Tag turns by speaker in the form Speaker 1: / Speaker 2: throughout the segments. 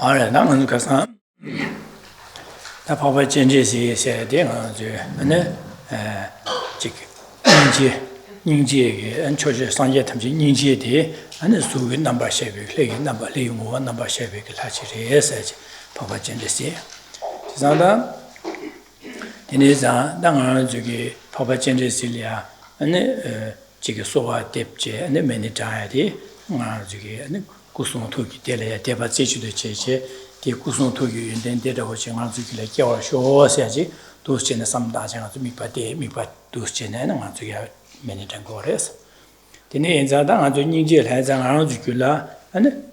Speaker 1: Alright, now I'm going to the Papa changes is a thing and Ningji and Church Sanja Ningji and the Sugi number Shavik, number Ling, number Shavik, Lachi, Papa changes here. Zanda in his Dangazugi, Papa changes Cilia, and Chigasoa Depche, and the many tidy, Marzugi, and Kusum Tuki, Delia, Debazichu the Cheche, the Kusum Tuki, and then did a watching Marzuki like your show, Saji, those gen some dazing to me, but they me but those gen and Marzuki many tangores. The names are done to Ningil has an Arzukula, and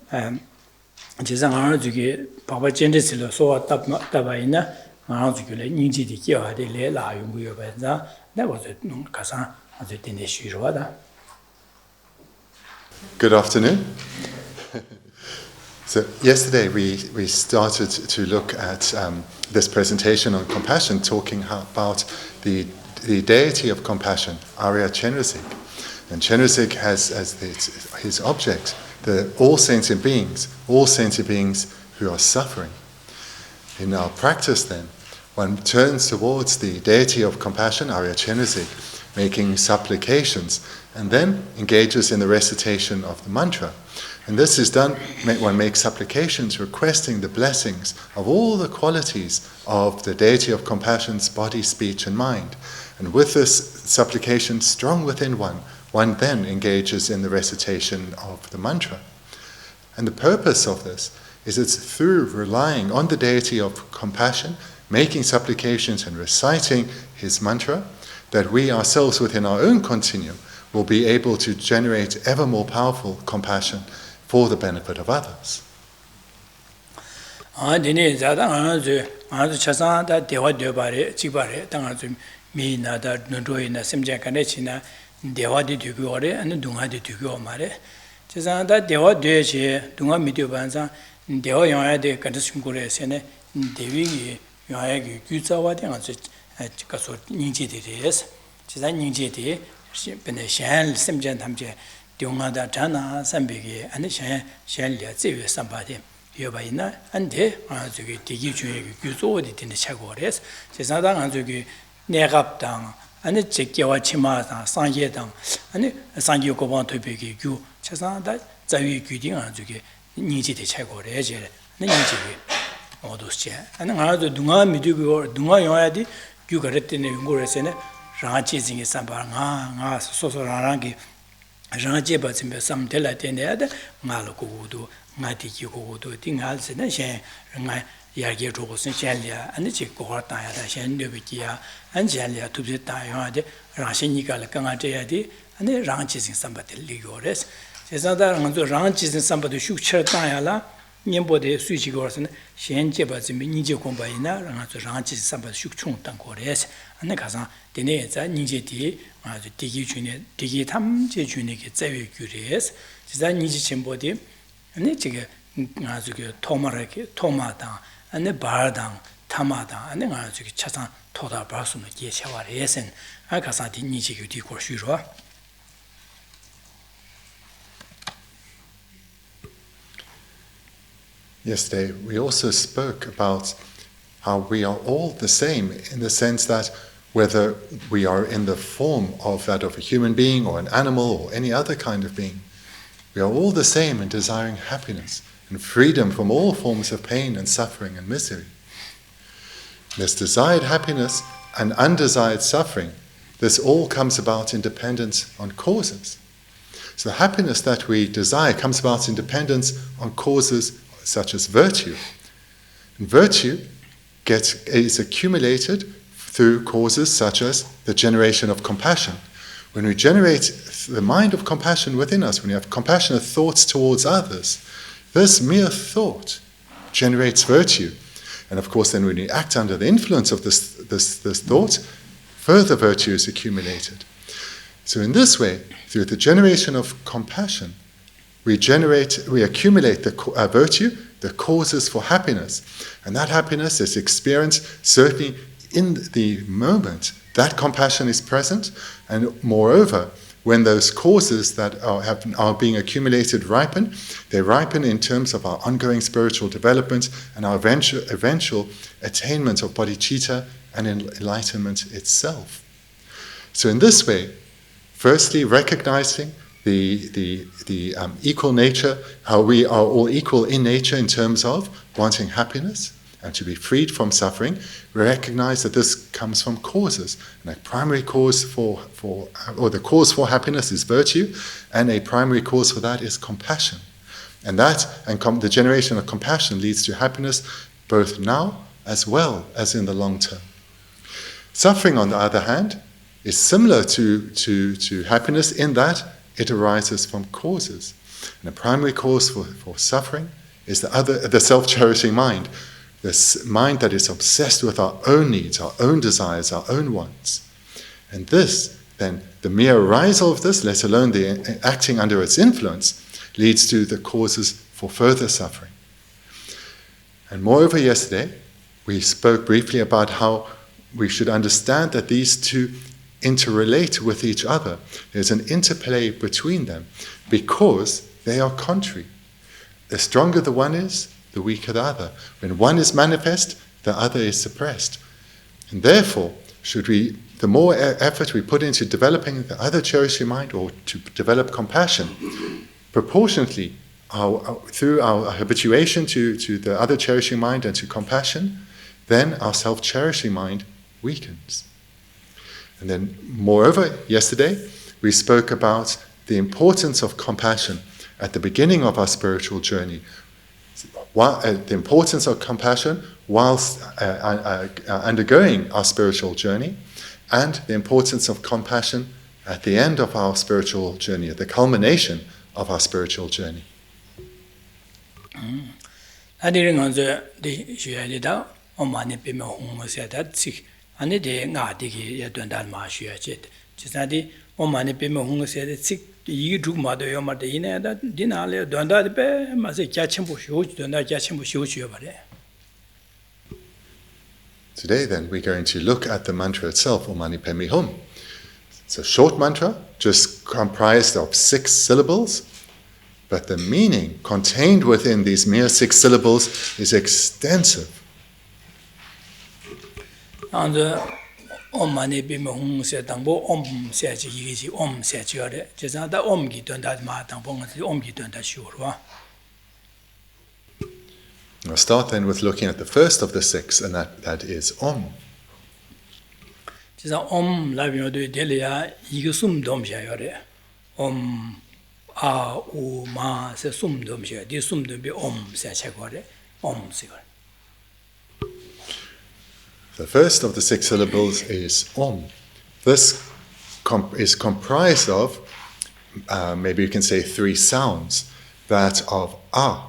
Speaker 1: Jizangazuki, Papa Gendesilo, so Tabaina, Arzukula, Ninji di Kia, de Lela, Yunguyoza, that was a Kazan.
Speaker 2: Good afternoon. So yesterday we started to look at this presentation on compassion, talking about the deity of compassion, Arya Chenrezig. And Chenrezig has as his object all sentient beings who are suffering. In our practice then, one turns towards the deity of compassion, Arya Chenrezig, making supplications, and then engages in the recitation of the mantra. And this is done, one makes supplications requesting the blessings of all the qualities of the deity of compassion's body, speech, and mind. And with this supplication strong within one then engages in the recitation of the mantra. And the purpose of this is it's through relying on the deity of compassion, making supplications and reciting his mantra, that we ourselves within our own continuum will be able to generate ever more powerful compassion for the benefit of others.
Speaker 1: Kaso Ningji is Ningji, Shan Simjan Tamje, Dunga Tana, Sambigi, and Shan Lia somebody. Yobaina, and they Anzuki, Tigi, Guzo in the Chagores, Cesada Anzuki, Negap down, and the Chekiwa Chima, Sanje down, and Sanjo go on to be Gu, Chesada, Zavi Guding Anzuki, Niji the Chagores, Ningji. All those chair. And I do Dunga Midu or Dunga Yoadi. You got it in the Gurasene, Ranching is Sambanga, Sosorangi, Ranchi, but some delight in the other, Malakudu, Mati Yukudu, Tinghals, and Shan, Yagi Rose and Shalia, and the Chikorta, Shan Dubikia, and Shalia to the Tayade, Rashinika, Kangateadi, and the ranches in somebody Ligores. There's other ranches in somebody shoot Tayala. Niembode Suji Gorson, Shen Jebas, Ninja Combaina, and the ranches somebody shook chung tankores, and the Kazan, the Neza, Ninjeti, the Digi Digitam, Jejunik, Zevi Curious, Zan Niji Body, and the Chiga Tomaraki, Tomata, and the Bardan, Tamada, and the Nazuki Chasan, Toda Barsum, Yeshawares, and Akasati Niji Diko Shura.
Speaker 2: Yesterday, we also spoke about how we are all the same in the sense that whether we are in the form of that of a human being or an animal or any other kind of being, we are all the same in desiring happiness and freedom from all forms of pain and suffering and misery. This desired happiness and undesired suffering, this all comes about in dependence on causes. So the happiness that we desire comes about in dependence on causes such as virtue. And virtue is accumulated through causes such as the generation of compassion. When we generate the mind of compassion within us, when we have compassionate thoughts towards others, this mere thought generates virtue. And of course, then when we act under the influence of this thought, further virtue is accumulated. So in this way, through the generation of compassion, we accumulate the virtue, the causes for happiness. And that happiness is experienced certainly in the moment that compassion is present. And moreover, when those causes that are being accumulated ripen, they ripen in terms of our ongoing spiritual development and our eventual attainment of bodhicitta and enlightenment itself. So in this way, firstly recognizing the equal nature, how we are all equal in nature in terms of wanting happiness and to be freed from suffering, we recognize that this comes from causes. And a primary cause the cause for happiness is virtue, and a primary cause for that is compassion. And the generation of compassion leads to happiness both now as well as in the long term. Suffering, on the other hand, is similar to happiness in that it arises from causes. And the primary cause for suffering is the self-cherishing mind, this mind that is obsessed with our own needs, our own desires, our own wants. And this, then, the mere arisal of this, let alone the acting under its influence, leads to the causes for further suffering. And moreover, yesterday, we spoke briefly about how we should understand that these two interrelate with each other. There's an interplay between them because they are contrary. The stronger the one is, the weaker the other. When one is manifest, the other is suppressed. And therefore, the more effort we put into developing the other cherishing mind or to develop compassion, proportionately, through our habituation to the other cherishing mind and to compassion, then our self-cherishing mind weakens. And then, moreover, yesterday, we spoke about the importance of compassion at the beginning of our spiritual journey. The importance of compassion whilst undergoing our spiritual journey, and the importance of compassion at the end of our spiritual journey, at the culmination of our spiritual journey. Today then we're going to look at the mantra itself, Om Mani Padme Hum. It's a short mantra, just comprised of 6 syllables, but the meaning contained within these mere 6 syllables is extensive.
Speaker 1: Om Mani Padme Hum se tangbo Om se ji yi Om se ji re jesa da Om gi don da ma tangbo Om gi don da shu ro.
Speaker 2: I'll start then with looking at the first of the 6, and that is Om.
Speaker 1: Jesa Om la byo de de ya yi sum dom sha yo re. Om a u ma se sum dom sha di sum dom bi Om se che go re. Om se go.
Speaker 2: The first of the 6 syllables is Om. This is comprised of, maybe you can say 3 sounds, that of A,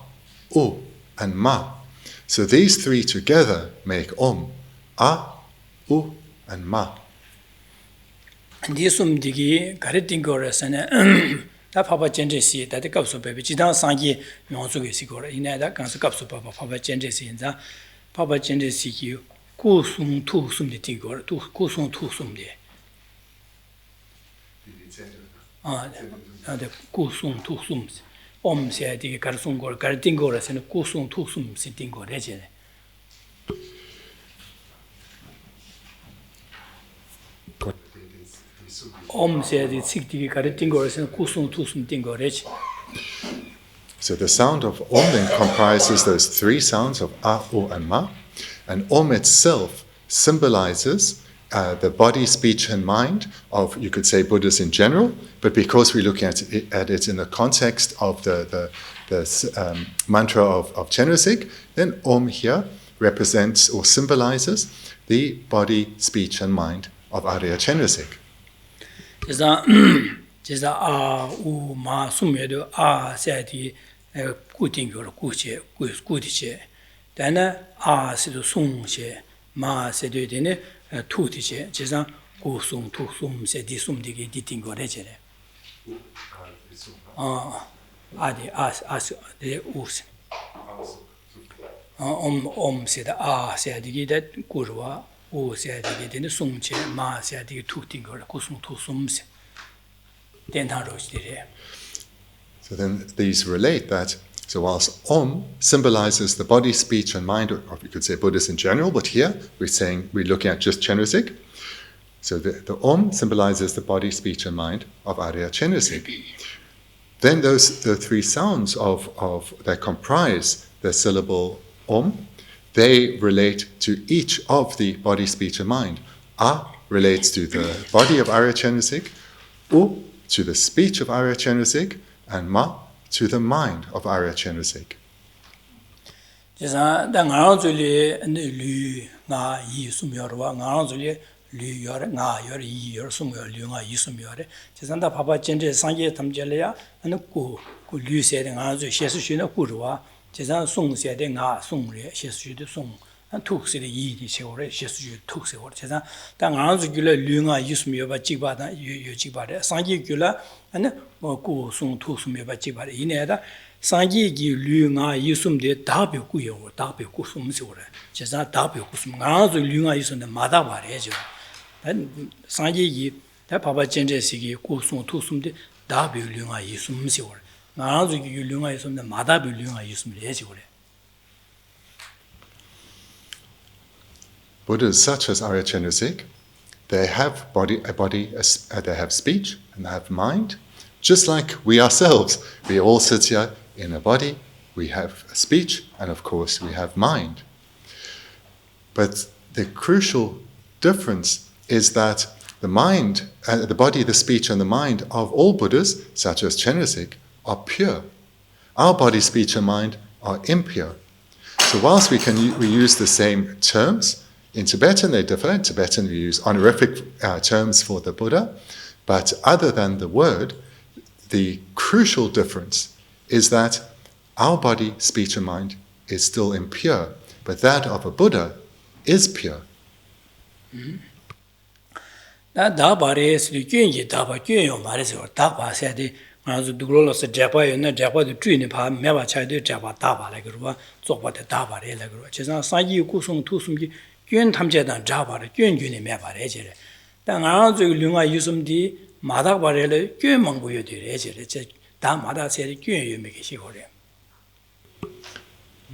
Speaker 2: U, and Ma. So these 3 together make Om. A, U, and Ma.
Speaker 1: This digi garitingo resane da papa Chenrezig that the kapsu baby jidang sangi nonsu ge sigora ina da kansu kapsu papa Chenrezig za papa Chenrezig ku sum tu sum de tingor tu ku sum tu sum de de ku sum tu sum Om se de gar sum gor gar tingor resane ku sum tu sum si tingor reje Om se de sik de gar tingor resane ku sum tu sum tingor reje.
Speaker 2: So the sound of Om then comprises those 3 sounds of A, U, and Ma. And Om itself symbolizes the body, speech, and mind of, you could say, Buddhists in general, but because we're looking at it in the context of the mantra of Chenrezig, then Om here represents or symbolizes the body, speech, and mind of Arya Chenrezig.
Speaker 1: Jesa a u ma sumyedo a se di ku tingor ku che ku di che. Dana a se do sum che ma se de ne tu di che jesa ku sum tu sum se di sum di di tingor re che. A di as de us. Om se da a se di de kurwa u se di de ne sum che ma se di tu tingor ku sum tu sum se.
Speaker 2: So then these relate that, so whilst Om symbolizes the body, speech, and mind, or we could say Buddhists in general, but here we're looking at just Chenrezig. So the Om symbolizes the body, speech, and mind of Arya Chenrezig. Then the three sounds that comprise the syllable Om, they relate to each of the body, speech, and mind. A relates to the body of Arya Chenrezig, U to the speech of Arya Chenrezig, and Ma to the mind of Arya Chenrezig.
Speaker 1: 상기기 류가 있음데 답이 구요 답이 구숨시오래 제가 답이 구숨 가서 류가 있었는데 마다 말해죠 상기기 다 봐봐 전제식이 구숨 투숨데 답이 류가 있음시오래 가서 류가 있었는데 마다 류가 있으면 되지 그래
Speaker 2: Buddhas such as Arya Chenrezig, they have they have speech and they have mind, just like we ourselves. We all sit here in a body, we have a speech, and of course we have mind. But the crucial difference is that the mind, the body, the speech, and the mind of all Buddhas, such as Chenrezig, are pure. Our body, speech, and mind are impure. So whilst we use the same terms, in Tibetan they differ. In Tibetan we use honorific terms for the Buddha, but other than the word, the crucial difference is that our body, speech, and mind is still impure, but that of a Buddha is pure.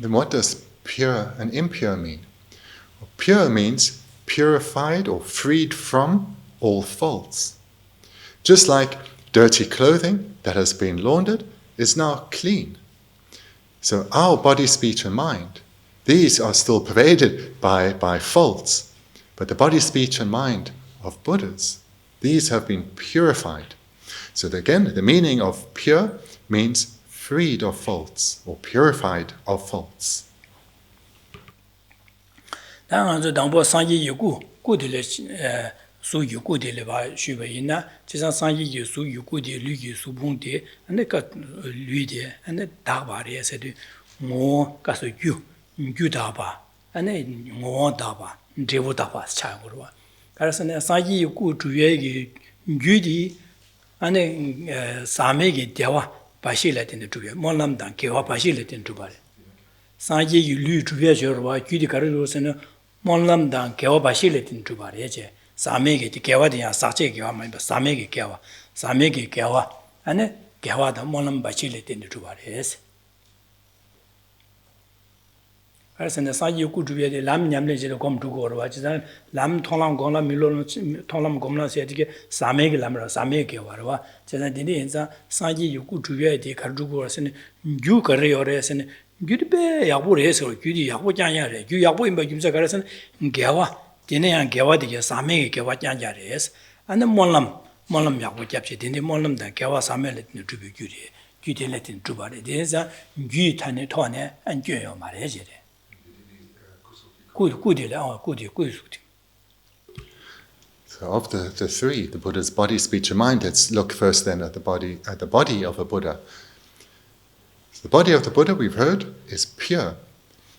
Speaker 2: Then what does pure and impure mean? Well, pure means purified or freed from all faults. Just like dirty clothing that has been laundered is now clean. So our body, speech, and mind, these are still pervaded by faults. But the body, speech, and mind of Buddhas, these have been purified. So again, the meaning of pure means freed of faults or purified of faults. So of the three, the Buddha's body, speech, and mind, let's look first then at the body of a Buddha. So the body of the Buddha, we've heard, is pure.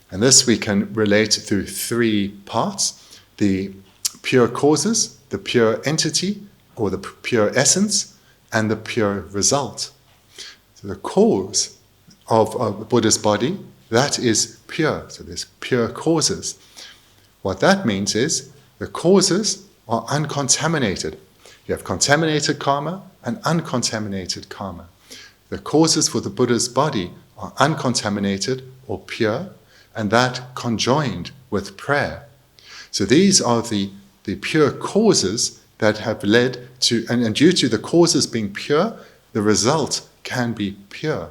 Speaker 2: And this we can relate through three parts: the pure causes, the pure entity, or the pure essence, and the pure result. So the cause of a Buddha's body, that is pure. So there's pure causes. What that means is the causes are uncontaminated. You have contaminated karma, and uncontaminated karma. The causes for the Buddha's body are uncontaminated or pure, and that conjoined with prayer. So these are the pure causes that have led to, and due to the causes being pure, the result can be pure.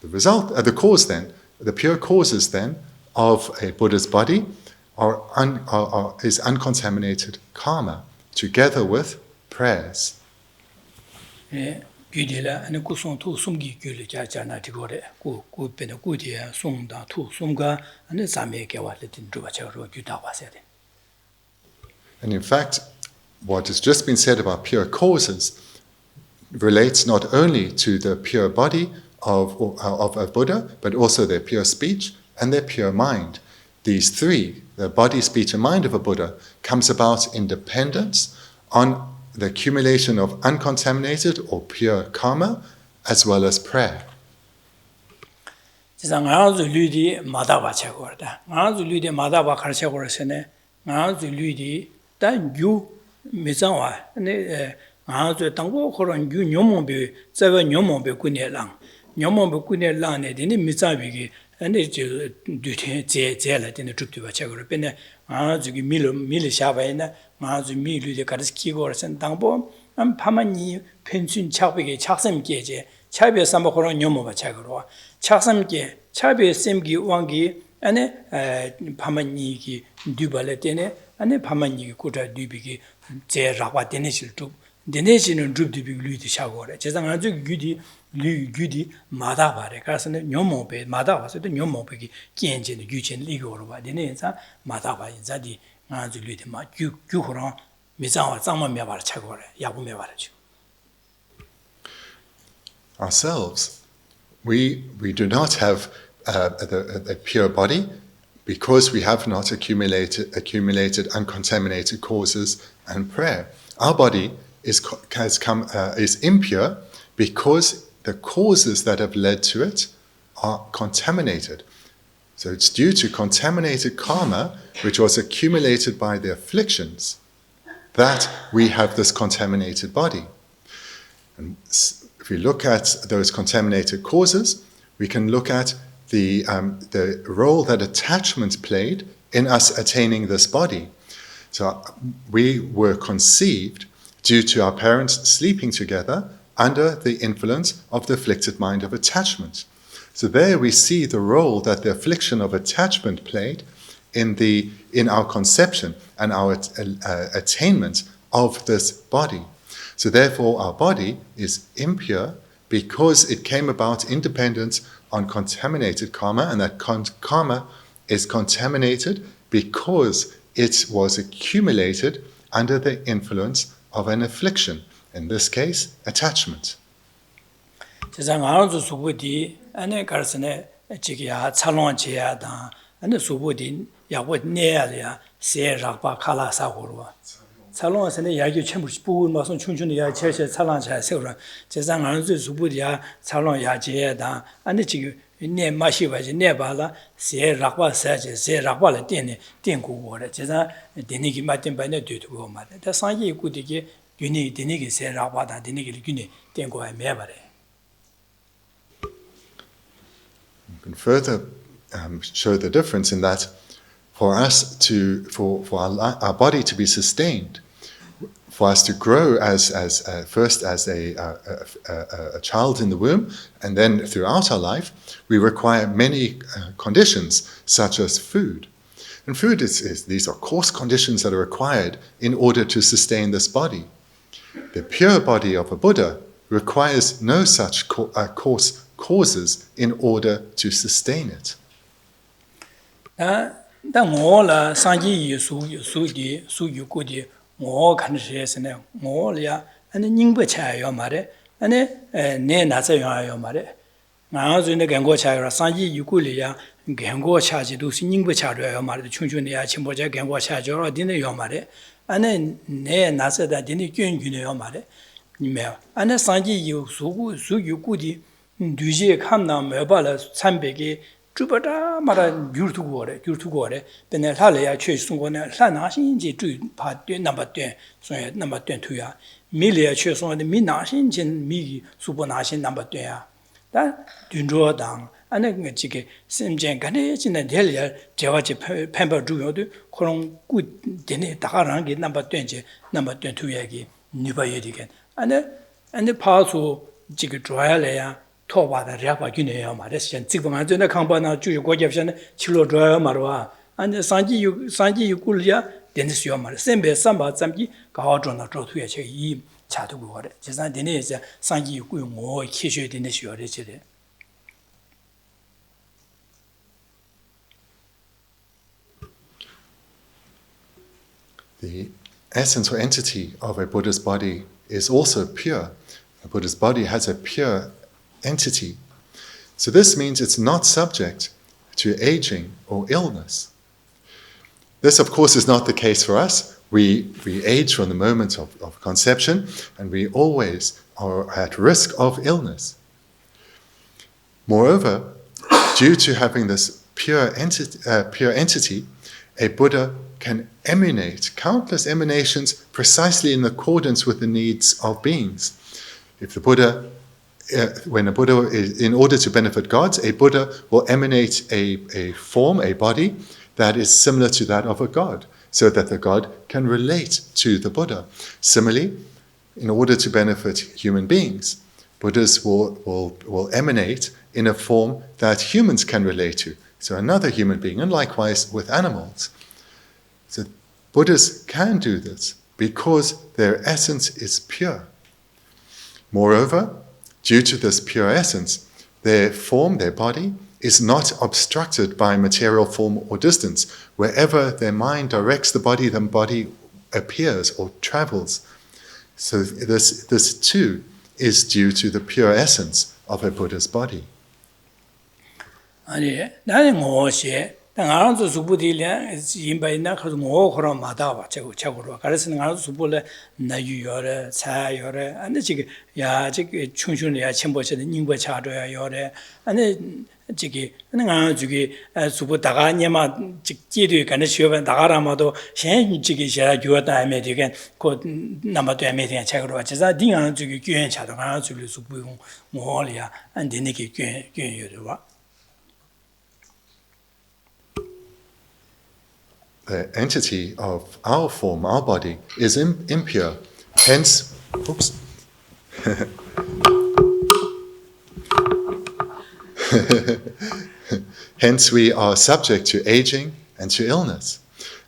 Speaker 2: The cause then, the pure causes then of a Buddha's body is uncontaminated karma, together with prayers. And in fact, what has just been said about pure causes relates not only to the pure body of a Buddha, but also their pure speech and their pure mind. These three, the body, speech, and mind of a Buddha, comes about in dependence on the accumulation of uncontaminated or pure karma, as well as prayer.
Speaker 1: And it's do zela in the trip to Chagor Pena, Mili Shabana, Mazu Milu, the Karaski or Santambo, and Pamani, Pension Chapi, Chasam Geje, Chabi Sambakoro Nyomo Chagoro, Chasam Ge, Chabi Semgi Wangi, and Pamaniki Dubaletene, and a Pamani Kuta Dubiki, Ze Rawa Denishil troop. The nation and droop to be glued to Shagore. Chesangazu Gudi, Madavare, Carson, Yomope, Madava, the Yomope, Kienjin, Guchin, Ligor, the Neza, Madava, Zadi, Nazulitma, Juhuron, Mizawa, Sama Mevar Chagore, Yabumevarach.
Speaker 2: Ourselves, we do not have a pure body because we have not accumulated uncontaminated causes and prayer. Our body is impure because the causes that have led to it are contaminated. So it's due to contaminated karma, which was accumulated by the afflictions, that we have this contaminated body. And if we look at those contaminated causes, we can look at the role that attachment played in us attaining this body. So we were conceived due to our parents sleeping together under the influence of the afflicted mind of attachment. So there we see the role that the affliction of attachment played in our conception and our attainment of this body. So therefore our body is impure because it came about in dependence on contaminated karma, and that karma is contaminated because it was accumulated under the influence of an affliction, in this case, attachment.
Speaker 1: ne ma shi ba ne ba la se ra ba sa je se ra ba la den ku wo de je za de ni gi ma den ba ne de tu go ma de sa yi ku de ge yu ni de ni gi se ra ba da de ni gi yu ni den ku ai me ba de.
Speaker 2: You can further show the difference in that for us to for our body to be sustained, for us to grow as first as a child in the womb, and then throughout our life, we require many conditions, such as food. And food these are coarse conditions that are required in order to sustain this body. The pure body of a Buddha requires no such coarse causes in order to sustain it.
Speaker 1: Mo kan se ne mo ya ane ningbe cha yo mare ane ne na za yo mare na zo ne gengo cha yo san yi yu ku le ya gengo cha ji du si ningbe cha yo mare chung chung ne ya chimbo ja gengo cha jo din ne yo mare ane ne na za da din ne gyun gyun ne yo mare ni me ane san yi yu su yu ku di du ji kan na me ba la san be ge 주버다 마라 귤투고래 베네탈이야 최송고네 산하신지 주 파드 넘버 2 소에 넘버 2 투야 미리에 최소한의 미나신진 미 수보나신 넘버 돼야 다 둔조당 안에 지게 심전 간에 지는 될 제와지 펜버 주요도 그런 꾸 되네 다가랑 게 넘버 된지 넘버 된 투야기 니바에 되게 안에 파수 지게 줘야래야 토바다 랴바 기네요 말했어 지금 안 전에 강반나 주요 고접선에 칠로 줘야 말와 안에 산지 꿀이야 된지요 말 셈베 삼바 잠기 가오존나 조투에 이 차도고 그래 제가 되네 이제 산지 꿀 뭐 키셔야 되는 시어래 제대
Speaker 2: The essence or entity of a Buddha's body is also pure. A Buddha's body has a pure entity. So this means it's not subject to aging or illness. This, of course, is not the case for us. We age from the moment of conception, and we always are at risk of illness. Moreover, due to having this pure entity, a Buddha can emanate countless emanations precisely in accordance with the needs of beings. If the Buddha, when a Buddha is, in order to benefit gods, a Buddha will emanate a form, a body, that is similar to that of a god, so that the god can relate to the Buddha. Similarly, in order to benefit human beings, Buddhas will emanate in a form that humans can relate to, so another human being, and likewise with animals. So Buddhas can do this because their essence is pure. Moreover, due to this pure essence, their form, their body, is not obstructed by material form or distance. Wherever their mind directs the body appears or travels. So this too is due to the pure essence of a Buddha's body.
Speaker 1: 아니 나는 뭐시 당아랑도 수부디래 임바이나 가서 뭐 그런 마다와 제고로 그래서 나도 수부래 나유여래 차여래 아니 지금 야 지금 충분히야 첨보시는 인버 차도야 요래 아니 지금 내가 저기 수부 다가냐마 직지도 간에 쉬어면 나가라마도 현 지금 제가 교다 하면 되게 그 남아도 하면 되게 책으로 와서 딩안 저기 교연 차도 가서 저기 수부 뭐리야 안 되는 게 교연요도 와
Speaker 2: The entity of our form, our body, is impure. Hence, hence we are subject to aging and to illness.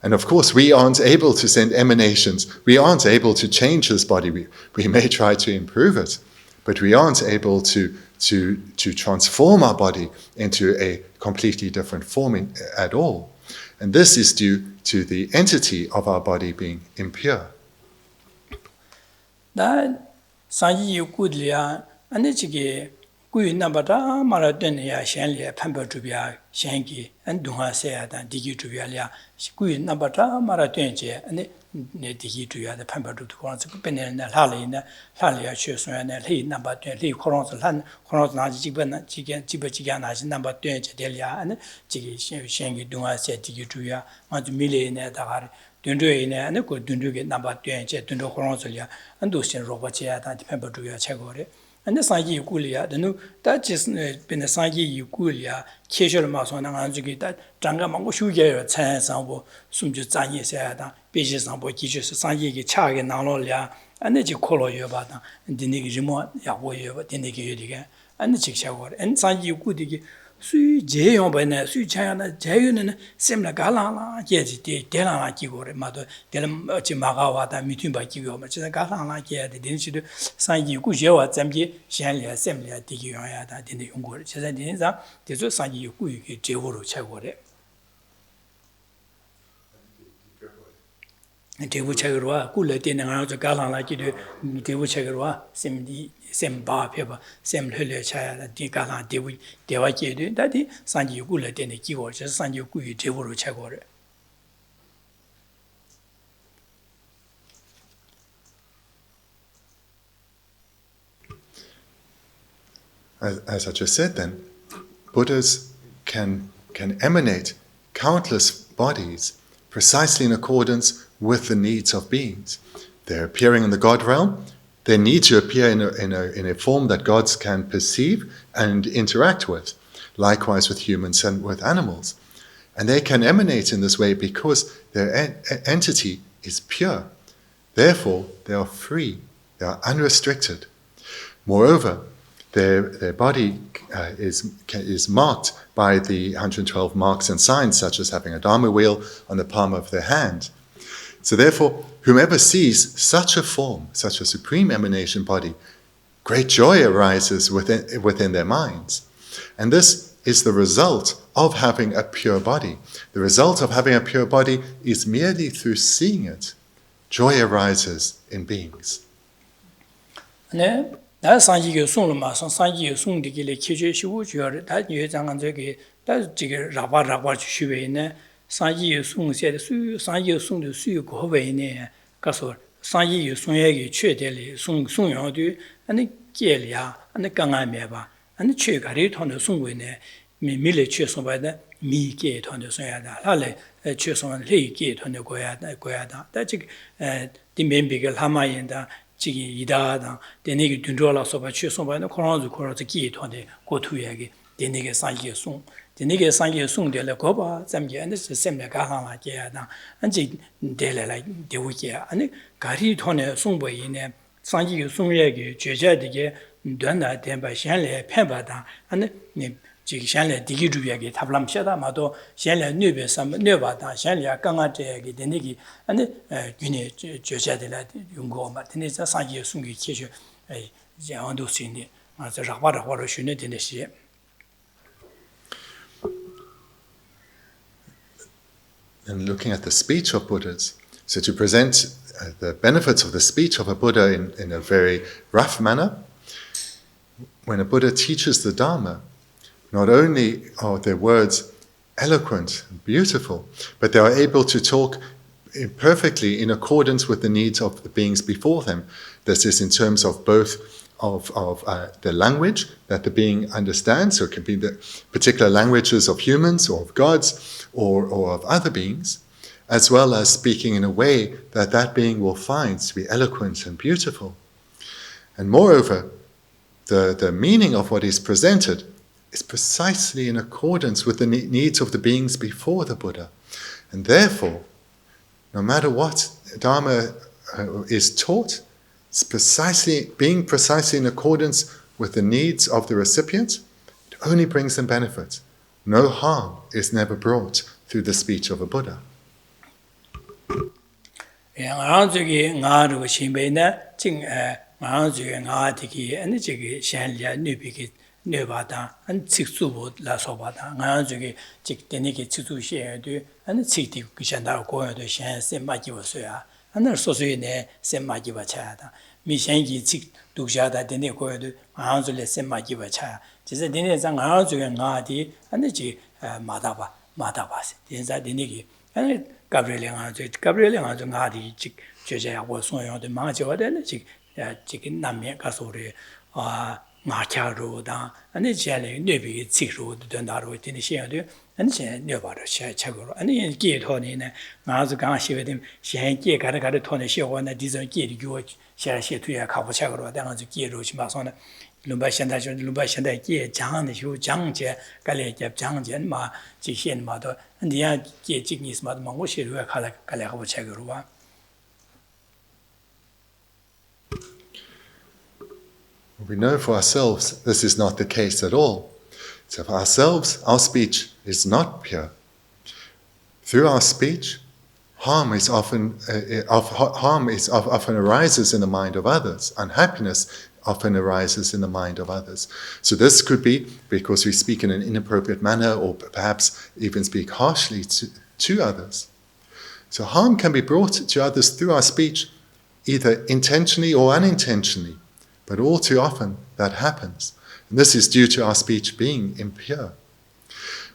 Speaker 2: And of course, we aren't able to send emanations. We aren't able to change this body. We may try to improve it, but we aren't able to transform our body into a completely different form at all. And this is due to the entity of our body being impure.
Speaker 1: 나 사이 요구들이야 안에 지게 구인나바다 말하더니야 셴리에 판별주비야 셴기 안동하세야다 디기주비야야 구인나바다 말하더니지 안에 네 디기주야다 판별주도 그런서 그ben에는 할리나 할리야 최소야네 리 나바더 리 코론스 한 코론스 나지 지번 지게 나지 나바더니지 될야 안에 지게 셴기 동하세 디기주야 아주 밀레네 다가리 둔두에네 안에 그 둔두게 나바더니지 둔두 코론스야 안도신 로바치야다 판별주야 최고래 and the Sangi Gulia, the new that is been the Sangi Gulia, casual mason and Anzuki that Janga Mango Shuga, Chan Sambo, Sumju Zani Sada, Beji Sambo, Kijus, Sangi Chag and Nalolia, and the Jikolo Yobata, and the Nigimo, Yawo, the Nigi, and the Chikshaw, and Sangi Gudi. Sui Jayon Bene, Sui China, Jayon, Simla Galana, yes, the Delana Kigore, Mother, Delam Chimagawata, Mitumba Kigo, but Galana, yeah, the Dinshi, Sangi Gujo, Zambi, Shanley, Assembly, Digioyata, in the Ungur, Chazadinza, there's a Sangi Gui, Jevoro Chagore. And Devu Chagua, Gula dinner out of Galan like you do, Devu Chagua, Sem bar paper, Sem Hule Chaya, Digala, Dewi, Devaki, that is Sanji Gula dinner Kigo, just Sanji Gui, Jevoro Chagore.
Speaker 2: As I just said then, Buddhas can emanate countless bodies precisely in accordance with the needs of beings. They're appearing in the God realm, they need to appear in a form that gods can perceive and interact with. Likewise with humans and with animals. And they can emanate in this way because their entity is pure. Therefore, they are free, they are unrestricted. Moreover, their body is marked by the 112 marks and signs, such as having a Dharma wheel on the palm of their hand. So therefore, whomever sees such a form, such a supreme emanation body, great joy arises within their minds. And this is the result of having a pure body. The result of having a pure body is merely through seeing it. Joy arises in beings.
Speaker 1: 다 상기가 송로마 상기가 송디기를 키주시고 주어를 다 유장한 저기 다 지금 라바라바 주시베네 상기가 송세의 수 상기가 송의 수 고베네 가서 상기가 송에게 최대리 송용도 아니 깨리야 아니 강아메바 아니 최가리 통의 송고네 미밀의 최송바다 미게 통의 송야다 할래 최송한 레이게 통의 고야다 다 지금 디멘비가 하마인다 지기 이다다 데네기 둔조라서 바치 손바는 코로나즈 기 통데 고투야기 데네게 상기의 송 데네게 상기의 송데래 고바 잠게 안데 셈내 가하마 게야다 안지 데래라 데우게 아니 가리 통에 송보이네 상기의 송예게 제자되게 된다 된바 샹래 팬바다 아니 지기 샹래 디기주야게 탑람샤다 마도 샹래 뇌베삼 뇌바다 샹래 강아제게 데네기 아니 균이 제자들라 용고마 데네자 상기의 송기 계셔 양도 신이 맞아 라바라바로 쉬네 데네시
Speaker 2: And looking at the speech of Buddhas, so to present the benefits of the speech of a Buddha in a very rough manner, when a Buddha teaches the Dharma, not only are their words eloquent and beautiful, but they are able to talk perfectly in accordance with the needs of the beings before them. This is in terms of both of the language that the being understands, so it can be the particular languages of humans or of gods or of other beings, as well as speaking in a way that that being will find to be eloquent and beautiful. And moreover, the meaning of what is presented is precisely in accordance with the needs of the beings before the Buddha. And therefore, no matter what Dharma is taught, it's being precisely in accordance with the needs of the recipient, it only brings them benefit. No harm is never brought through the speech of a Buddha.
Speaker 1: 뇌바다 안 직수보 라소바다 나중에 직대니게 직수시에도 안 직디 그šan다 고여도 셴세 마기버서야 하늘 소소이네 셈마기바차다 미생기 직 독자다 되네 고여도 아한줄에 셈마기바차 진짜 되네 장 아한줄에 나디 안지 마다바세 진짜 되네기 아니 가브리엘 아한줄 나디 직 제자하고 소용도 마저되네 직 남면 가서래 마차로다 아니 제래 뇌비게 직로도 된다로 되는 시에도 아니 제 뇌바로 책으로 아니 기토니네 나서 강시거든 시행기 가르가르 토네 시원나 디전 기리고 샤시투야 가보착으로 당아서 기로지 마서는 lumba shanda kie jang shu jang je kale jap jang je ma ji xian ma do ndia kie ji ni ma ma wo shi ru ka la ka le ha bo che ru wa.
Speaker 2: We know for ourselves this is not the case at all. So for ourselves, our speech is not pure. Through our speech, harm often arises in the mind of others. Unhappiness often arises in the mind of others. So this could be because we speak in an inappropriate manner, or perhaps even speak harshly to others. So harm can be brought to others through our speech, either intentionally or unintentionally. But all too often that happens. And this is due to our speech being impure.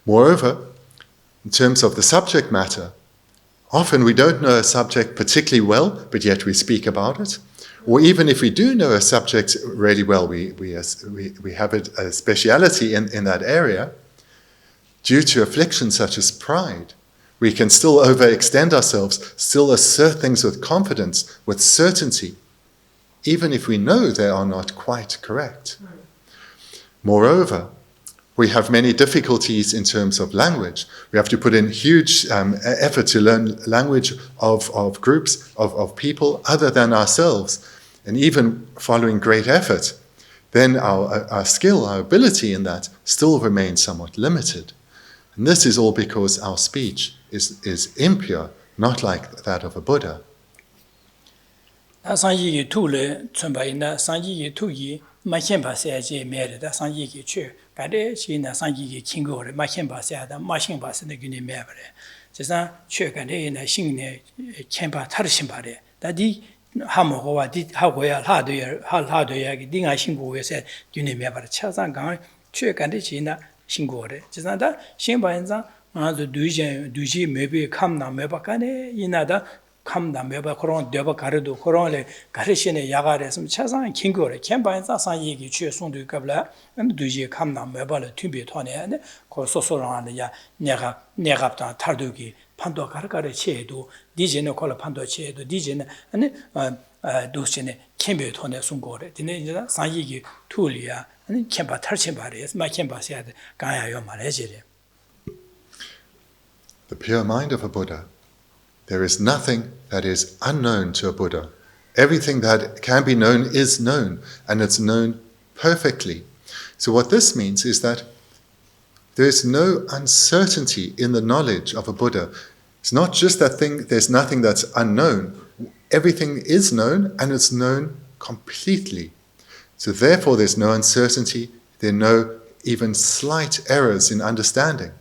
Speaker 2: Moreover, in terms of the subject matter, often we don't know a subject particularly well, but yet we speak about it. Or even if we do know a subject really well, we have a speciality in that area, due to afflictions such as pride, we can still overextend ourselves, still assert things with confidence, with certainty. even if we know they are not quite correct. Moreover, we have many difficulties in terms of language. We have to put in huge effort to learn language of groups, of people other than ourselves. And even following great effort, then our skill, our ability in that still remains somewhat limited. And this is all because our speech is impure, not like that of a Buddha.
Speaker 1: 하모고와 디 하고야 하도야 딩아 신고에서 균이 매버 차상강 최간데 지나 신고래 지나다 신바인자 아주 두지 매비 감나 매바가네 이나다 감나 매바 그런 되바 가르도 그런래 가르시네 야가래서 차상 긴거래 캠바인자 상이기 최송도 갑라 두지 감나 매바를 튜비 토네네 고소소랑야 내가다 탈도기 판도 가르가르 체도 디제네 콜 판도 체도 디제네 아니 도시네 캠베 토네 송고래 디네 이제 상이기 툴이야 아니 캠바 탈침바래서 마 캠바셔야 돼 가야요 말해지래.
Speaker 2: The pure mind of a Buddha, there is nothing that is unknown to a Buddha. Everything that can be known is known, and it's known perfectly. So what this means is that there is no uncertainty in the knowledge of a Buddha. It's not just that there's nothing that's unknown. Everything is known, and it's known completely. So therefore there's no uncertainty, there are no even slight errors in understanding.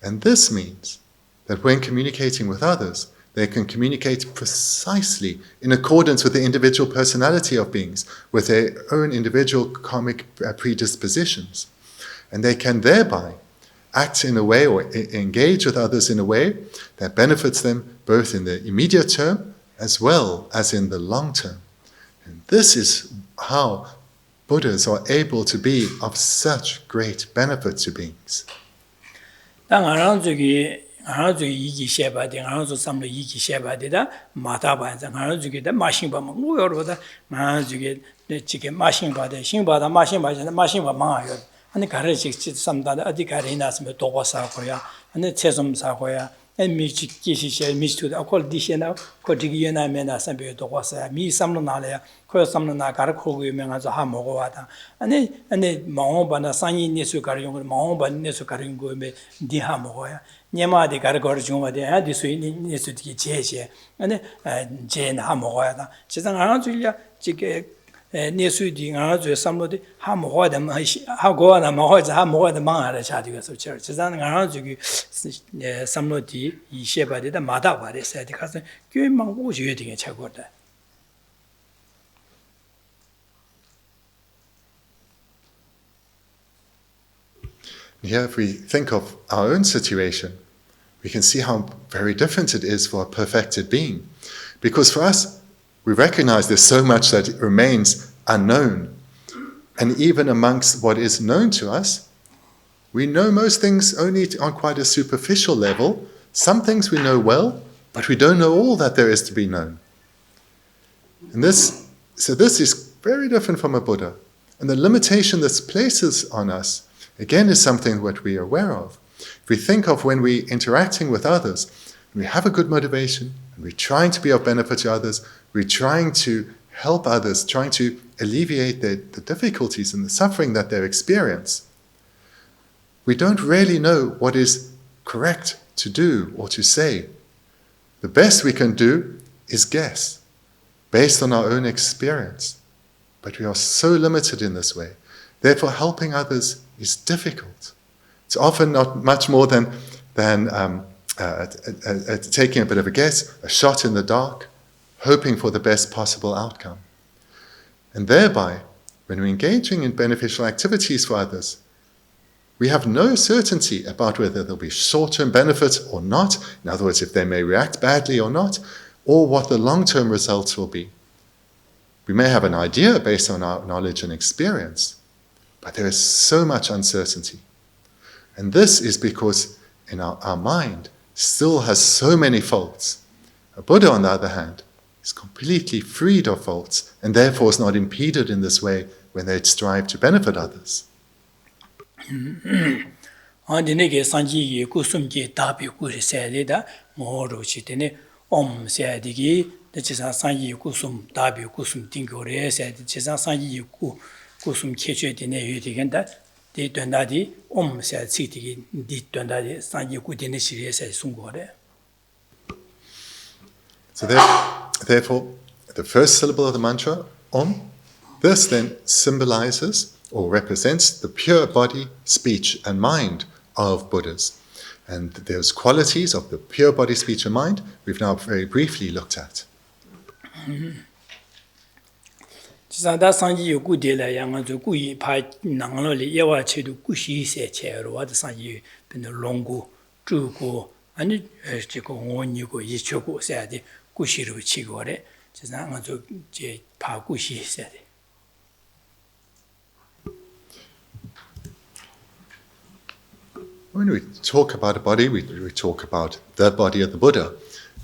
Speaker 2: And this means that when communicating with others, they can communicate precisely in accordance with the individual personality of beings, with their own individual karmic predispositions. And they can thereby act in a way or engage with others in a way that benefits them both in the immediate term as well as in the long term. And this is how Buddhas are able to be of such great benefit to beings.
Speaker 1: 이기 셰바데 가서 삼로 이기 셰바데다 마다바자 가서기다 마신바만 뭐여러다 가서기 지게 마신바데 신바다 마신바자 마신바 망아요 아니 가르식 삼다다 어디 가리나스면 도고사고야 아니 체좀사고야 미치기시셰 미치도 아콜 디셰나 코디기에나메나 삼베 도고사 미 삼로 나래야 코 삼로 나 가르코고 유명하서 하 먹어와다 아니 마오바나 상이 네수 가르용 마오바 네수 가르용 거메 디하 먹어야 녀마데 가르거르 중마데 아디수이 네수디 제제 아니 제나 하 먹어야다 지상 아주야 지게 네수디 아주 삼로디 하 먹어야 하고나 먹어야 하 먹어야 망하라 자디가서 지상 아주기 삼로디 이 셰바데다 마다 바레서 가서 교회만 오셔야 되게 차고다.
Speaker 2: Here, if we think of our own situation, we can see how very different it is for a perfected being. Because for us, we recognize there's so much that remains unknown. And even amongst what is known to us, we know most things only on quite a superficial level. Some things we know well, but we don't know all that there is to be known. And this is very different from a Buddha. And the limitation this places on us again is something that we are aware of. If we think of when we're interacting with others, we have a good motivation, and we're trying to be of benefit to others, we're trying to help others, trying to alleviate the difficulties and the suffering that they experience, we don't really know what is correct to do or to say. The best we can do is guess, based on our own experience. But we are so limited in this way. Therefore, helping others is difficult. It's often not much more than taking a bit of a guess, a shot in the dark, hoping for the best possible outcome. And thereby, when we're engaging in beneficial activities for others, we have no certainty about whether there'll be short-term benefit or not, in other words, if they may react badly or not, or what the long-term results will be. We may have an idea based on our knowledge and experience, but there is so much uncertainty. And this is because our mind still has so many faults. A Buddha, on the other hand, is completely freed of faults, and therefore is not impeded in this way when they strive to benefit others.
Speaker 1: 안디네게 산지기 구숨기 답이 구리세리다 모로치데네 옴세디기 대치사 산지 구숨 답이 구숨 딩고레세 대치사 산지 구숨 케체데네 유디겐다 디던다디 옴세치디기 디던다디 산지 구데네 시리에세 송고레.
Speaker 2: So therefore, the first syllable of the mantra, Om, this then symbolizes or represents the pure body, speech, and mind of Buddhas. And those qualities of the pure body, speech, and mind we've now very briefly looked at.
Speaker 1: 지사다 산지 요구데라 양아조 구이 파 나랑로리 예와체도 구시세 체로와드 산지 빈도 롱고 주고 아니 지고 원이고 이초고 세야지 구시로 치고래 지사 양아조 제 파구시세데.
Speaker 2: When we talk about a body, we talk about the body of the Buddha.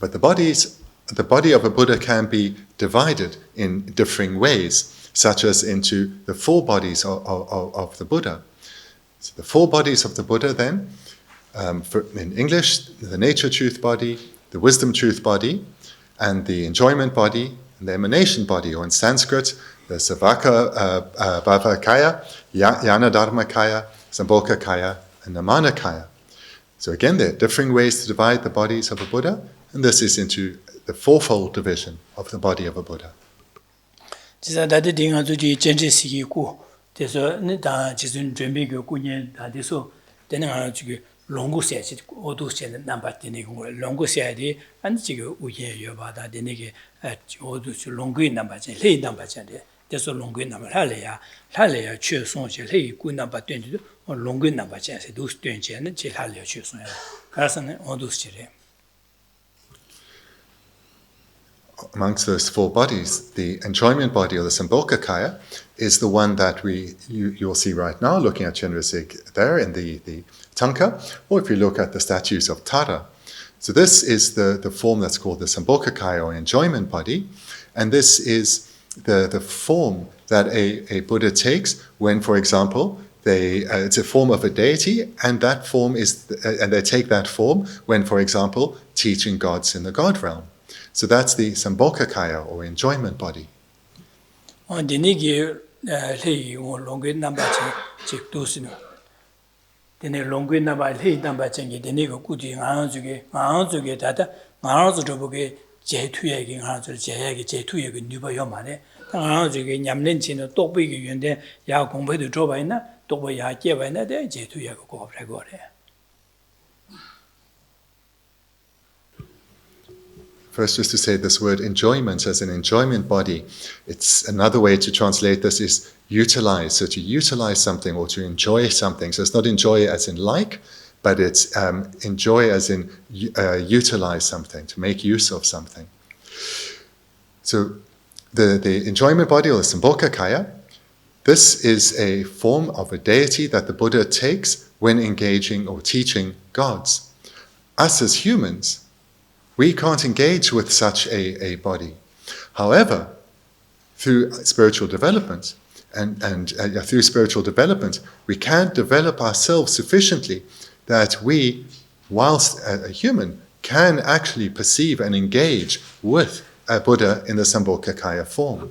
Speaker 2: But the body of a Buddha can be divided in differing ways, such as into the four bodies of the Buddha. So the four bodies of the Buddha then, in English, the nature truth body, the wisdom truth body, and the enjoyment body, and the emanation body, or in Sanskrit, the Savaka Bhavakaya, Yana Dharmakaya, Sambhogakaya, and Namanakaya. So again, there are differing ways to divide the bodies of a Buddha, and this is into the fourfold division of the body of a Buddha.
Speaker 1: There's a long number Halea Chusong, Lay, good number 20, or long number chance, those 20 and Chihalia Chusong. Carson on those children.
Speaker 2: Amongst those four bodies, the enjoyment body, or the Sambhogakaya, is the one that you'll see right now, looking at Chenrezig there in the Tanka, or if you look at the statues of Tara. So this is the form that's called the Sambhogakaya, or enjoyment body, and this is the form that a Buddha takes when, for example, it's a form of a deity, and that form and they take that form when, for example, teaching gods in the God realm. So that's the Sambhogakaya, or enjoyment body. First, just to say this word enjoyment as an enjoyment body, it's another way to translate this is utilize. So to utilize something or to enjoy something. So it's not enjoy as in like, but it's enjoy as in utilize something, to make use of something. So the enjoyment body, or the Sambhogakaya, this is a form of a deity that the Buddha takes when engaging or teaching gods. Us as humans, we can't engage with such a body. However, through spiritual development, through spiritual development, we can develop ourselves sufficiently that we, whilst a human, can actually perceive and engage with a Buddha in the Sambhogakaya form.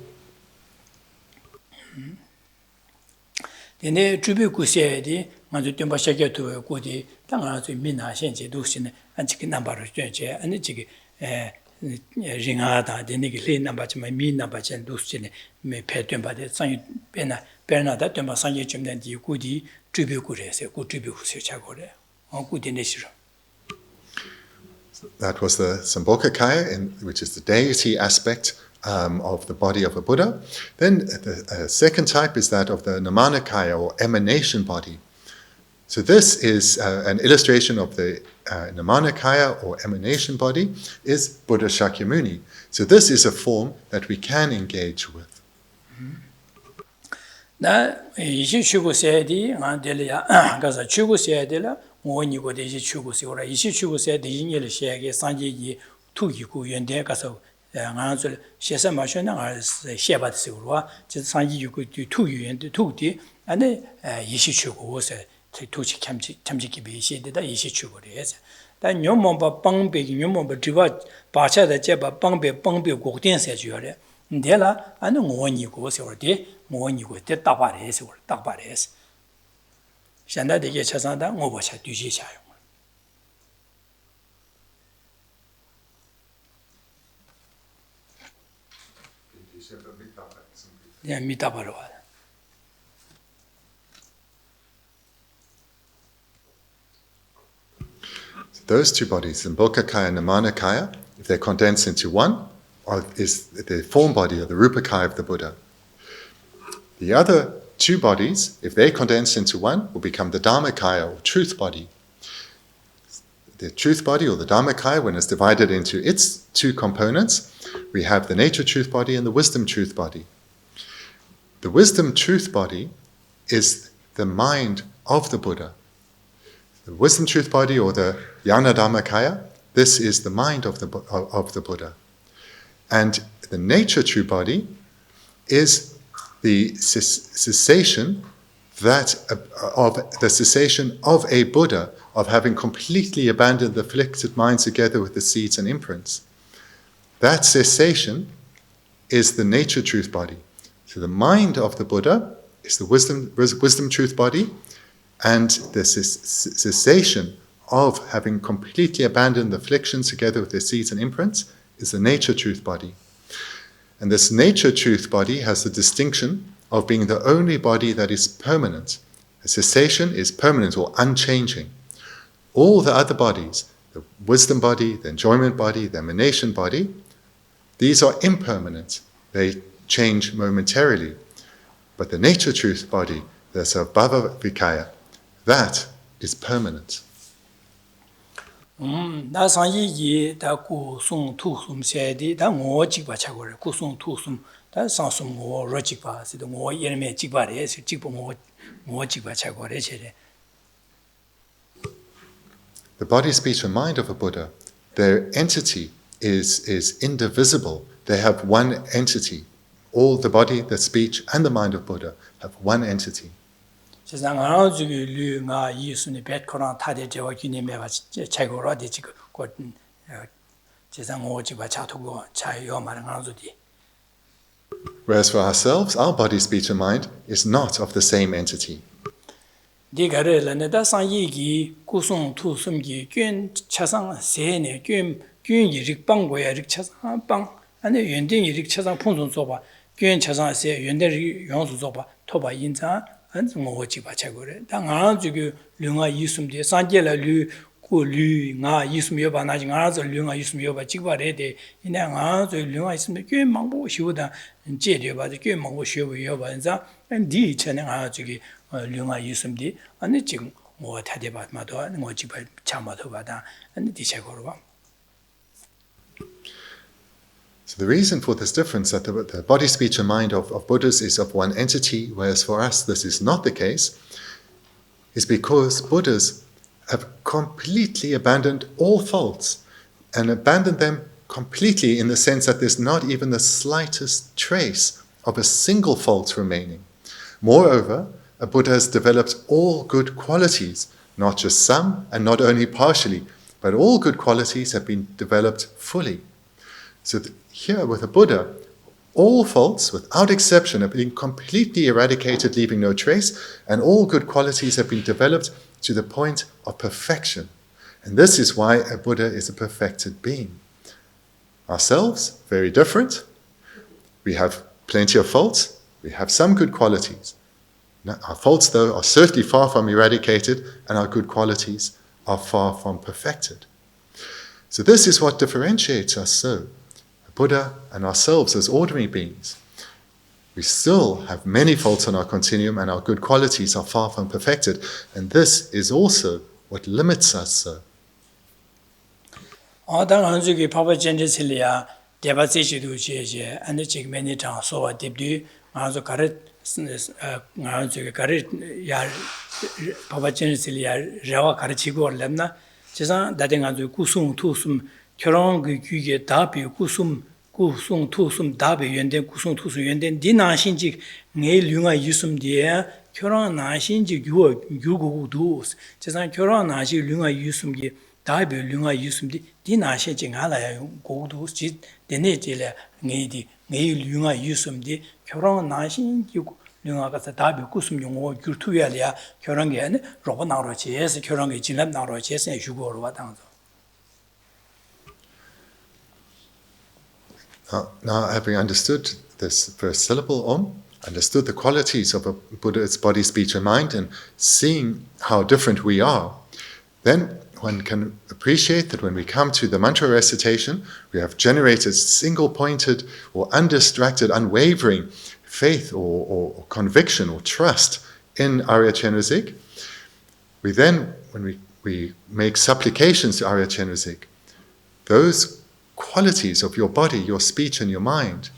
Speaker 2: That was the Sambhogakaya, which is the deity aspect of the body of a Buddha. Then the second type is that of the Namanakaya, or emanation body. So this is an illustration of the Namanakaya, or emanation body, is Buddha Shakyamuni. So this is a form that we can engage with.
Speaker 1: ngāzu shesa ma shona ngā sheba de sigurwa ji sanyi yu gu tu yu yen tu di ane yishi chugo se tuchi chamji ki bi shi de da yishi chugo re se da nyomon ba pangbe nyomon ba jiwa ba cha de je ba pangbe go den se ju re ndela ane ngo ni go se de ngo ni go de da ba re se da ba re se shanda de ge cha san da ngo bo cha du ji cha yo yeah,
Speaker 2: those two bodies, the Mbokakaya and the Manakaya, if they condense into one, is the form body or the Rupakaya of the Buddha. The other two bodies, if they condense into one, will become the Dharmakaya or truth body. The truth body or the Dharmakaya, when it's divided into its two components, we have the nature truth body and the wisdom truth body. The wisdom truth body is the mind of the Buddha. The wisdom truth body or the Jnana Dharmakaya, this is the mind of the Buddha. And the nature truth body is the cessation of a Buddha, of having completely abandoned the afflicted mind together with the seeds and imprints. That cessation is the nature truth body. So the mind of the Buddha is the wisdom truth body, and the cessation of having completely abandoned the afflictions together with their seeds and imprints is the nature truth body. And this nature truth body has the distinction of being the only body that is permanent. A cessation is permanent or unchanging. All the other bodies, the wisdom body, the enjoyment body, the emanation body, these are impermanent. They change momentarily. But the nature truth body, the Sabhava Vikaya, that is permanent.
Speaker 1: Da sanyi yi da ku sung tu sum se di da ngo jikba cha gore ku sung tu sum da sang sum ngo ro jikba si da ngo yen me jikba re si jikba ngo jikba cha gore che re.
Speaker 2: The body, speech, and mind of a Buddha, their entity is indivisible. They have one entity. All the body, the speech, and the mind of Buddha have one entity.
Speaker 1: 세상 하나 주기 류가 이순이 백코랑 타대 제와 기님에가 최고로 되지 그 세상 오지바 차토고 차요 말은 하나 주디.
Speaker 2: Whereas for ourselves, our body, speech, and mind is not of the same entity.
Speaker 1: 디가르라네다 상이기 구송 투숨기 균 차상 세네 균 이릭방고야 이릭차상 빵 아니 연된 이릭차상 풍선 쏘봐 균 차상 세 연된 용수 쏘봐 토바 인자 안증오지 바차고래 당아 주기 류가 이숨디 산제라 류고류가 이숨여 바나지 가서 류가 이숨여 바 직바래데 이나가 저 류가 있으면 꽤 망보 쉬우다 제려 바지 꽤 망보 쉬우여 바자 디 전에 아 저기 류가 이숨디 아니 지금 뭐 타대 바마도 뭐 직바 참마도 바다 아니 디차고로 봐.
Speaker 2: So the reason for this difference, that the body, speech, and mind of Buddhas is of one entity, whereas for us this is not the case, is because Buddhas have completely abandoned all faults, and abandoned them completely in the sense that there's not even the slightest trace of a single fault remaining. Moreover, a Buddha has developed all good qualities, not just some and not only partially, but all good qualities have been developed fully. So here with a Buddha, all faults, without exception, have been completely eradicated, leaving no trace, and all good qualities have been developed to the point of perfection. And this is why a Buddha is a perfected being. Ourselves, very different. We have plenty of faults. We have some good qualities. Now, our faults, though, are certainly far from eradicated, and our good qualities are far from perfected. So this is what differentiates us so. Buddha and ourselves as ordinary beings. We still have many faults on our continuum, and our good qualities are far from perfected, and this is also what limits us so.
Speaker 1: 당한주기 파파 젠제실이야 대바세시도 제제 안데 지금 매니 장 소와 딥디 아주 가르 아주 가르 야 파파 젠제실이야 레와 가르치고 올렸나 제가 다된 아주 구숨 투숨 결혼 그 귀게 답이 구숨 kusung tusum dabe yunden kusung tusum yunden di nashinjik ngay lunga yusum diya kyorang nashinjik yugu dus chesan kyorang nashi lunga yusum gi dabe lunga yusum di nashinjik ngala ya gogu dus ji dene jile ngay lunga yusum di kyorang nashinjik lunga kasa dabe kusum yungo gyurtuya liya kyorang ge roba naro chees kyorang ge jinlab naro chees yugu orwa tangzo.
Speaker 2: Now, having understood this first syllable, Om, understood the qualities of a Buddha's body, speech, and mind, and seeing how different we are, then one can appreciate that when we come to the mantra recitation, we have generated single-pointed or undistracted, unwavering faith or conviction or trust in Arya Chenrezig. We then, when we make supplications to Arya Chenrezig, those qualities of your body, your speech, and your mind,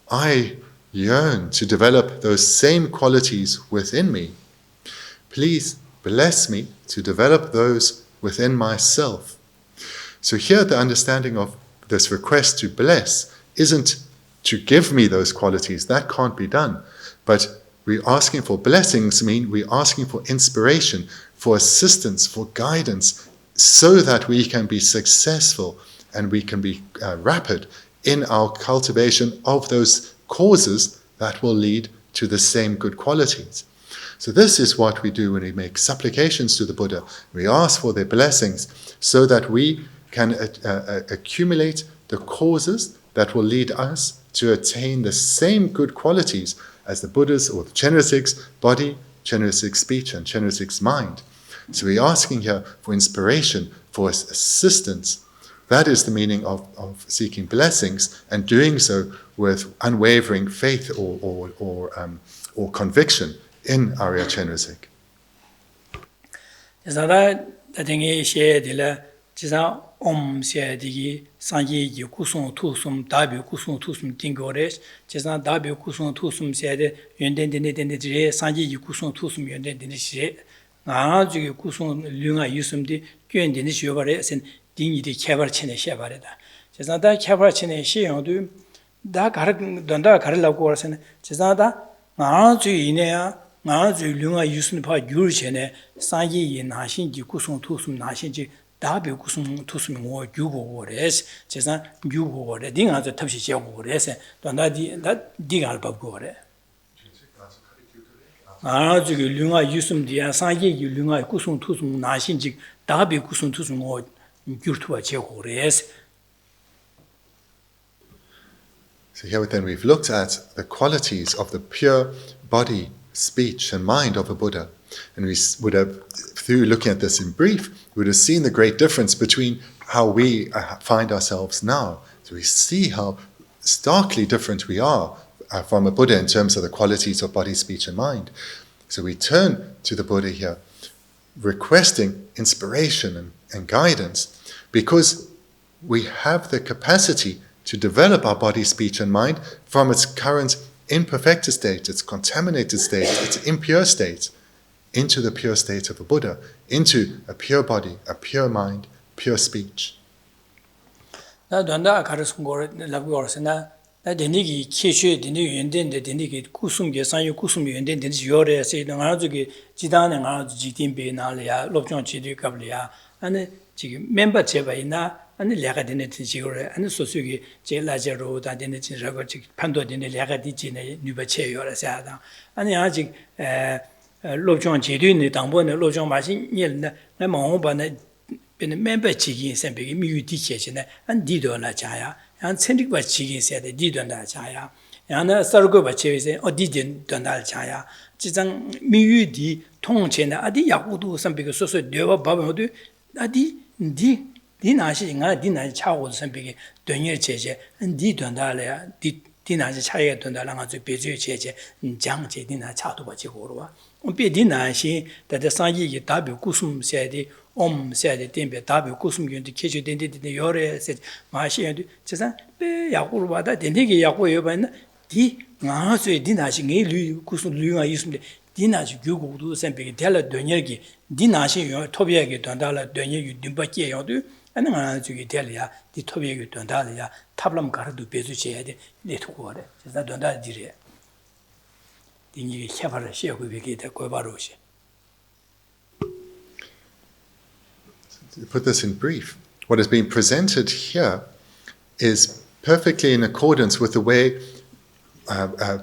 Speaker 2: I yearn to develop those same qualities within me. Please bless me to develop those within myself. So here the understanding of this request to bless isn't to give me those qualities, that can't be done. But we're asking for blessings mean we're asking for inspiration, for assistance, for guidance, so that we can be successful and we can be rapid in our cultivation of those causes that will lead to the same good qualities. So this is what we do when we make supplications to the Buddha. We ask for their blessings so that we can accumulate the causes that will lead us to attain the same good qualities as the Buddha's or the Chenrezig's body, Chenrezig's speech, and Chenrezig's mind. So we're asking here for inspiration, for assistance. That is the meaning of seeking blessings, and doing so with unwavering faith or conviction in Arya Chenrezig.
Speaker 1: Om digi sanji ji kusung tusum dabi kusung tusum tingores chesan dabi kusung tusum de yenden dene jire sanji ji kusung tusum yenden dene jire nga ji kusung lunga yusum di gyen dene shobare sen dingi di kebar chene shebare da chesan da kebar chene sheyondu da gar donda garla ko sen chesan da nga ji ineya nga ji lunga yusum pa gyur chene sanji yi na shin ji kusung tusum na shin ji 다비 kusum tusum ngo gyugo gores 제가 gyugo gore 딩아서 탑시 제고 그래서 또나디 디갈 밥 gore 아 저기 류가 유숨디야 상계 류가 kusum tusum 나신직 다비 kusum tusum ngo gyurtu와 제고 그래서.
Speaker 2: So here then we've looked at the qualities of the pure body, speech and mind of a Buddha. And we would have, through looking at this in brief, we would have seen the great difference between how we find ourselves now. So we see how starkly different we are from a Buddha in terms of the qualities of body, speech, and mind. So we turn to the Buddha here, requesting inspiration and guidance, because we have the capacity to develop our body, speech, and mind from its current imperfect state, its contaminated state, its impure state, into the pure state of a Buddha, into a pure body, a pure mind, pure speech.
Speaker 1: 나 donda 가르송고 라고르스나 나 데니기 키슈 데니 연된데 데니기 구숨게 산유 구숨 연된데 요레서 이나가지기 지단에 가지 지팀베 나려야 롭종 지디 갑려야 아니 지금 멤버 제바이나 아니 내가 되는 지고래 아니 소수기 제라제로 다 되는 지라고 판도 되는 내가 디지네 뉴버체 요라사다 아니 아직 롭종 지디네 당번에 롭종 마신 일나 나 마오바네 비는 멤버 지기 선배기 미유디체시네 안 디도나 자야 안 천릭바 지기 세대 디도나 자야 야나 서고바 체베세 어디든 돈달 자야 지장 미유디 통체나 아디 야구도 선배기 소소 뇌와 바보도 아디 디나시 인가 디나시 차고 선배기 돈일 제제 디돈달이야 디나시 차이가 돈달랑 아주 비주 제제 장제 디나 차도 바지고로와 비디나시 다데 상이기 답이 구숨 세디 옴 세디 템베 답이 구숨 윤디 케주 덴데데 요레 세 마시엔디 제산 베 야고로바다 덴데기 야고 여바나 디 나서 디나시 네 구숨 류가 있음데 디나시 교고도 선배기 델라 돈여기 디나시 요 토비에게 돈달라 돈여기 dimba께 요도 아니 가 저기 될이야 디 토비기 돈다야 탑람 가르도 배주셔야 돼 네트고래 그래서 돈다 지리 딩이 샤바를 시고 비게 돼 고바로시.
Speaker 2: To put this in brief, what has been presented here is perfectly in accordance with the way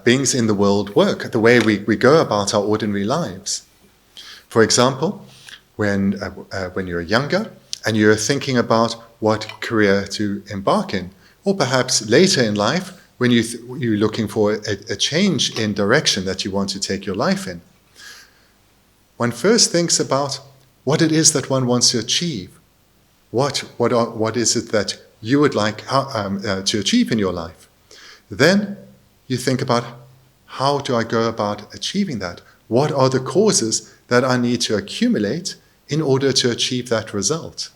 Speaker 2: beings in the world work, the way we go about our ordinary lives. For example, when you're younger and you're thinking about what career to embark in, or perhaps later in life when you're looking for a change in direction that you want to take your life in, one first thinks about what it is that one wants to achieve. What is it that you would like to achieve in your life? Then you think about, how do I go about achieving that? What are the causes that I need to accumulate in order to achieve that result?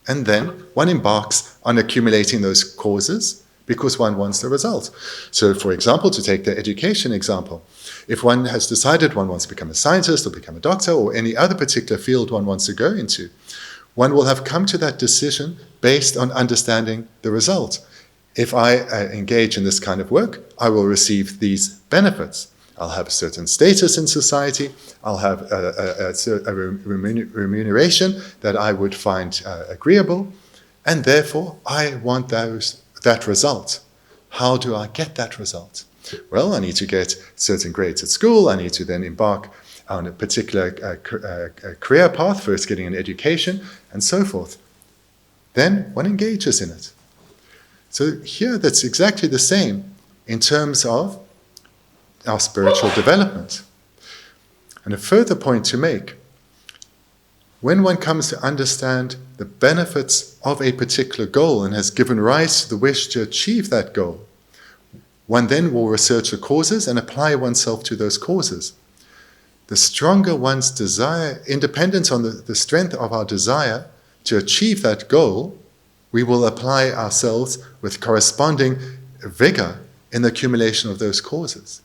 Speaker 2: And then one embarks on accumulating those causes because one wants the result. So, for example, to take the education example, if one has decided one wants to become a scientist or become a doctor or any other particular field one wants to go into, one will have come to that decision based on understanding the result. If I engage in this kind of work, I will receive these benefits. I'll have a certain status in society, I'll have a remuneration that I would find agreeable, and therefore I want that result. How do I get that result? Well, I need to get certain grades at school, I need to then embark on a particular career path, first getting an education, and so forth. Then one engages in it. So here that's exactly the same in terms of our spiritual development. And a further point to make, when one comes to understand the benefits of a particular goal and has given rise to the wish to achieve that goal, one then will research the causes and apply oneself to those causes. The stronger one's desire, independent on the strength of our desire to achieve that goal, we will apply ourselves with corresponding vigor in the accumulation of those causes.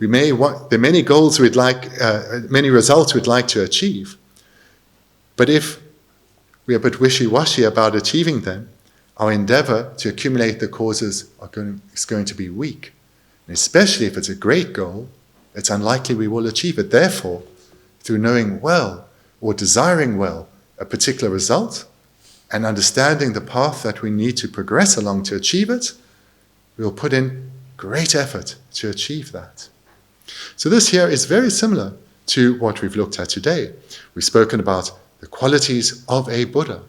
Speaker 2: There are many goals we'd like, many results we'd like to achieve, but if we are but wishy-washy about achieving them, our endeavor to accumulate the causes is going to be weak. And especially if it's a great goal, it's unlikely we will achieve it. Therefore, through knowing well or desiring well a particular result and understanding the path that we need to progress along to achieve it, we will put in great effort to achieve that. So this here is very similar to what we've looked at today. We've spoken about the qualities of a Buddha.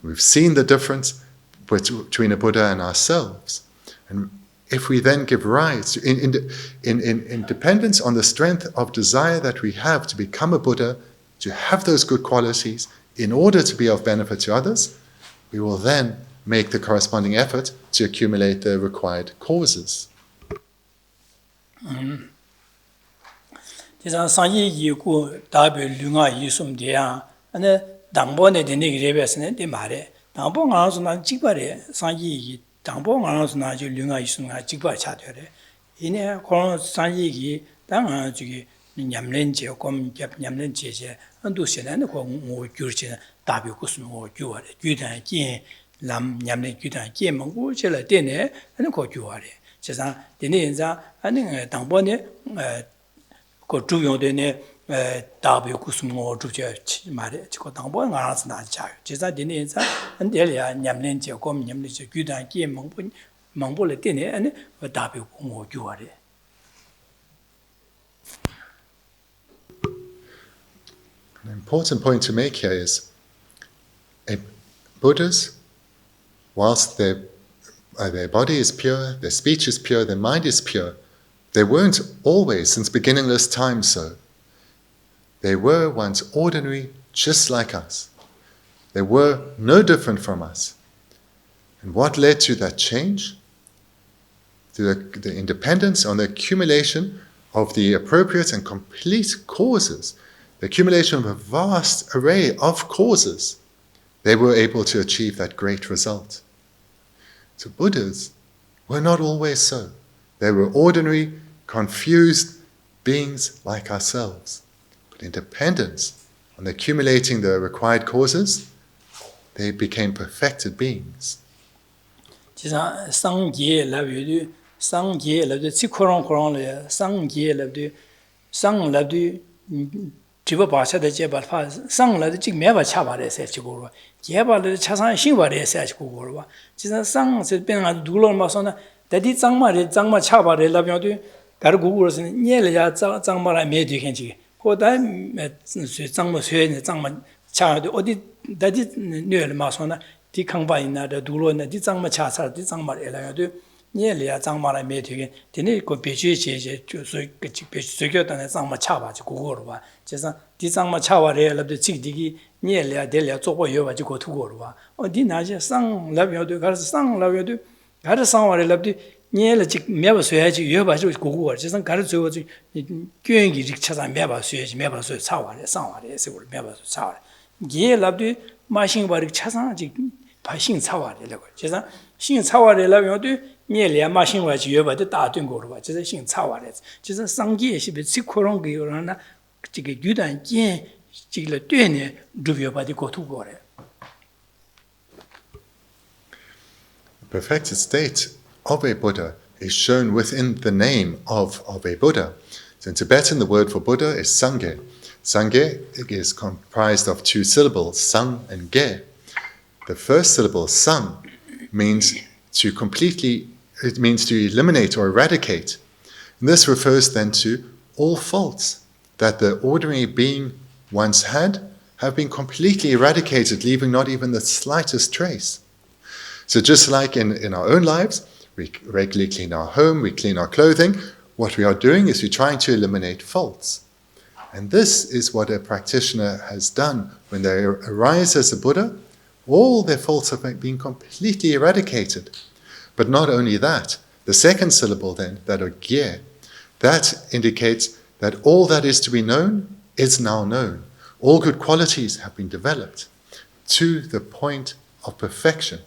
Speaker 2: We've seen the difference between a Buddha and ourselves. And if we then give rise to, in dependence on the strength of desire that we have to become a Buddha, to have those good qualities in order to be of benefit to others, we will then make the corresponding effort to accumulate the required causes.
Speaker 1: 지상 상이 이고 답을 류가 이숨디야 안에 당본에 되는 레베스는 이 말에 당본 알아서 난 직발에 상이 당본 알아서 나지 류가 이숨가 직발 차되래 이내 그런 상이기 당 저기 냠렌제 곰 냠렌제제 한도시는 뭐 규르지 답이 무슨 뭐 규어래 규단기 람 냠렌 규단기 먹고 제가 되네 하는 거 규어래 지상 되는 인자 아니 당본에 그 주요되네 답이 무슨 뭐 주제 말에 저 당본 알아서 나자 지상 되는 인자 안델이야 냠렌제 곰 냠렌제 규단기 먹고를 되네 아니 답이 뭐 규어래.
Speaker 2: An important point to make here is Buddhas, whilst their body is pure, their speech is pure, their mind is pure, they weren't always, since beginningless time, so. They were once ordinary, just like us. They were no different from us. And what led to that change? Through the independence on the accumulation of the appropriate and complete causes, the accumulation of a vast array of causes, they were able to achieve that great result. So Buddhas were not always so. They were ordinary, confused beings like ourselves. But in dependence on accumulating the required causes, they became perfected beings.
Speaker 1: 지사 상계 라비도 상계 라비도 치코롱코롱le 상계 라비도 상라비도 지바 바샤데 제바파 상라도 직 매바 차바레세 지고로 제바를 차상 신바레세 지고로 지사 상세 변아 둘로 마서나 대디 장마레 장마 차바레 라비도 가르 고고로서 녀레야 장마라 메디겐지 고다 장마 쇠네 장마 차도 어디 대디 녀레 마서나 디 강바이나데 둘로네 디 장마 차사 디 장마레라도 녀레야 장마라 메디겐 디네 고 베주에 제제 저소 그 베주교단에 장마 차바지 고고로 봐 제사 디 장마 차와레라도 직디기 녀레야 델야 쪼고 여바지 고 투고로 봐 어디 나제 상 라비도 가서 상 라비도 가서 상와레라도 녀레 직 매바 쇠야지 여바지 고고로 제사 가서 저거지 교행기 직 차사 매바 쇠야지 매바 쇠 차와레 상와레 세고 매바 차와레 예 라비도 마싱바리 차상지 파싱 차와레라고 제사 신 차와레라면도 녀레야 마싱와지 여바도 다된 거로 봐 제사 신 차와레 제사 상기에 시비 치코롱 거라나 지게 유단 진 지를 되네 루비어바디 고투고래.
Speaker 2: The perfected state of a Buddha is shown within the name of a Buddha. So in Tibetan, the word for Buddha is Sangye. Sangye is comprised of two syllables, Sang and Ge. The first syllable, Sang, means to eliminate or eradicate. And this refers then to all faults that the ordinary being once had have been completely eradicated, leaving not even the slightest trace. So just like in our own lives, we regularly clean our home, we clean our clothing, what we are doing is we're trying to eliminate faults. And this is what a practitioner has done. When they arise as a Buddha, all their faults have been completely eradicated. But not only that, the second syllable then, that of Gye, that indicates that all that is to be known is now known. All good qualities have been developed to the point of perfection.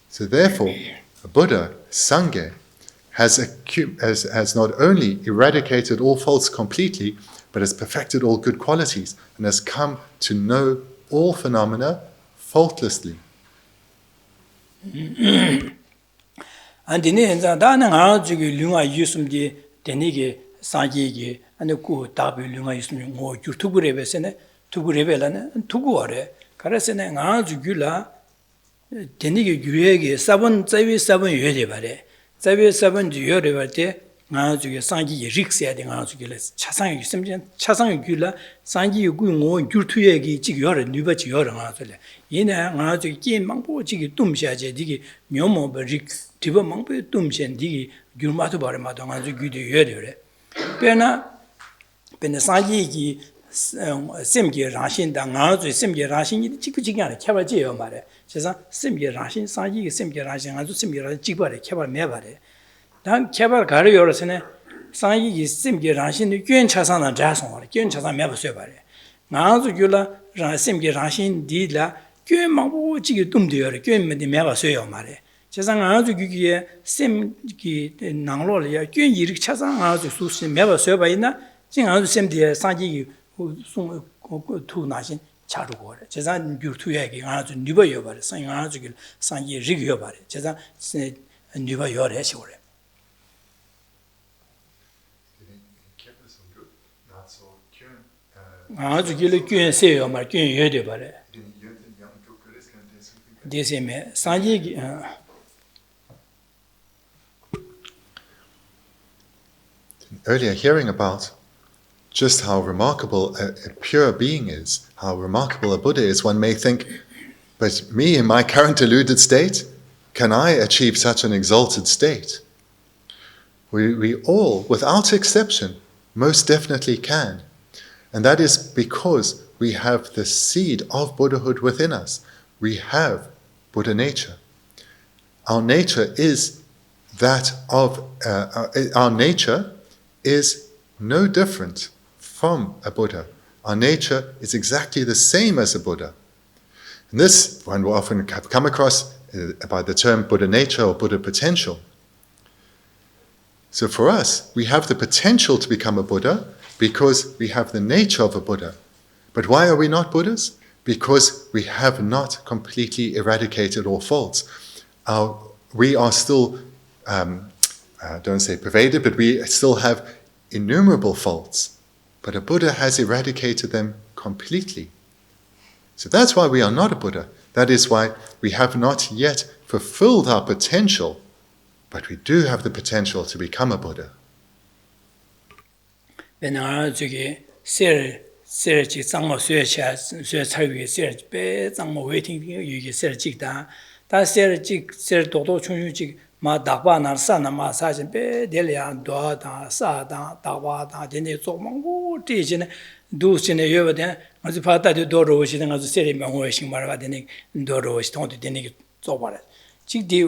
Speaker 2: So therefore, a Buddha, Sangye, has not only eradicated all faults completely, but has perfected all good qualities and has come to know all phenomena faultlessly.
Speaker 1: And in the end, denige sanjige and ku tabu lunga yusum ngo yutugurebe sene tugurebelane tuguore karasene nga jugula denige gyurege sabon tsawi sabon yede bare tsawi sabon yede bare nga juge sanji rikse de nga juge chasan yusum chasan gyula sanji gu ngo gyurtuyegi ji yore nyba ji yore nga sole yene nga juge kin mangbo ji tumshaje dige nyomo rik tiba mangbo tumshen dige gyurmatu bare ma nga juge gyde yede pena sanji simge rashin da nga zu simge rashin ji jigyane kyaba je yo mare chesa simge rashin sanji simge rashin nga zu simge rashin jigbare kyaba me bare dan kyaba garu yorosene sanji simge rashin gyön chasan da jason var gyön chasan me ba sö bare nga zu gyula simge rashin di la gyön mangbo ji dum diyor gyön me ba sö yo mare chesa nga zu gyge simge nanglo ya gyön yirik chasan nga zu su me ba sö ba ina jing nga zu simde sanji 송 tu 나신 차르고 제가 유튜브에 가서 뉴버여 버려 상가서 상이 리뷰여 버려 제가 뉴버여 해시고래 아주 길게 괜세요 말 괜여돼 버려 대세메 상이
Speaker 2: Earlier hearing about just how remarkable a pure being is, how remarkable a Buddha is, one may think, but me in my current deluded state, can I achieve such an exalted state? We all, without exception, most definitely can. And that is because we have the seed of Buddhahood within us. We have Buddha nature. Our nature is that of, our nature is no different from a Buddha. Our nature is exactly the same as a Buddha. And this one will often come across by the term Buddha nature or Buddha potential. So for us, we have the potential to become a Buddha because we have the nature of a Buddha. But why are we not Buddhas? because we have not completely eradicated all faults. We are still, don't say pervaded, but we still have innumerable faults. But a Buddha has eradicated them completely. So that's why we are not a Buddha. That is why we have not yet fulfilled our potential, but we do have the potential to become a Buddha.
Speaker 1: Ma dakpa nar sa na ma sa jin pe delia do da sa da dakpa da de ne zo mang bu ti jin du jin ne yo de ma zu pa ta de do ro shi de ga zu se ri ma ho shi ma ra de ne do ro shi tong de ne zo ba le ji de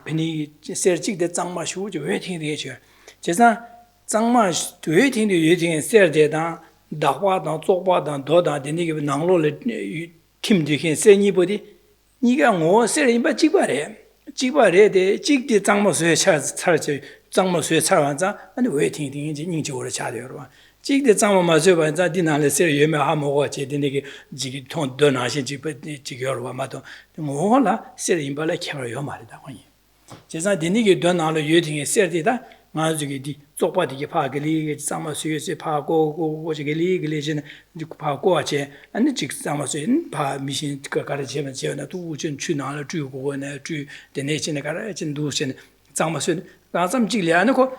Speaker 1: pe ni se ji de zang ma shu ju yue ting de che je san zang ma yue ting de yue ting se de da dakpa da zo ba da do da de ne ge nang lo le kim de hin se ni bo de ni ga ngo se ri ba ji ba le 지바레데 직디 장모수에 차르지 장모수에 차완자 아니 왜 팅팅인지 인지오를 차려요. 직디 장모마서 반자 디나레세 예메하 모고 제디네게 지기 통 도나시 지기어와 마도 뭐라 세림발에 켜요 말이다 거니. 제가 디니게 도나로 예팅에 세디다 마주기디 쪽바디게 파글리 장모수에 파고 고지게리 글리진 파고아체 아니 직 장모수에 파 미신 그 가르치면 제가 두전 추나를 주고네 주 데네진에 가르친 두신 장모수에 가점 지려놓고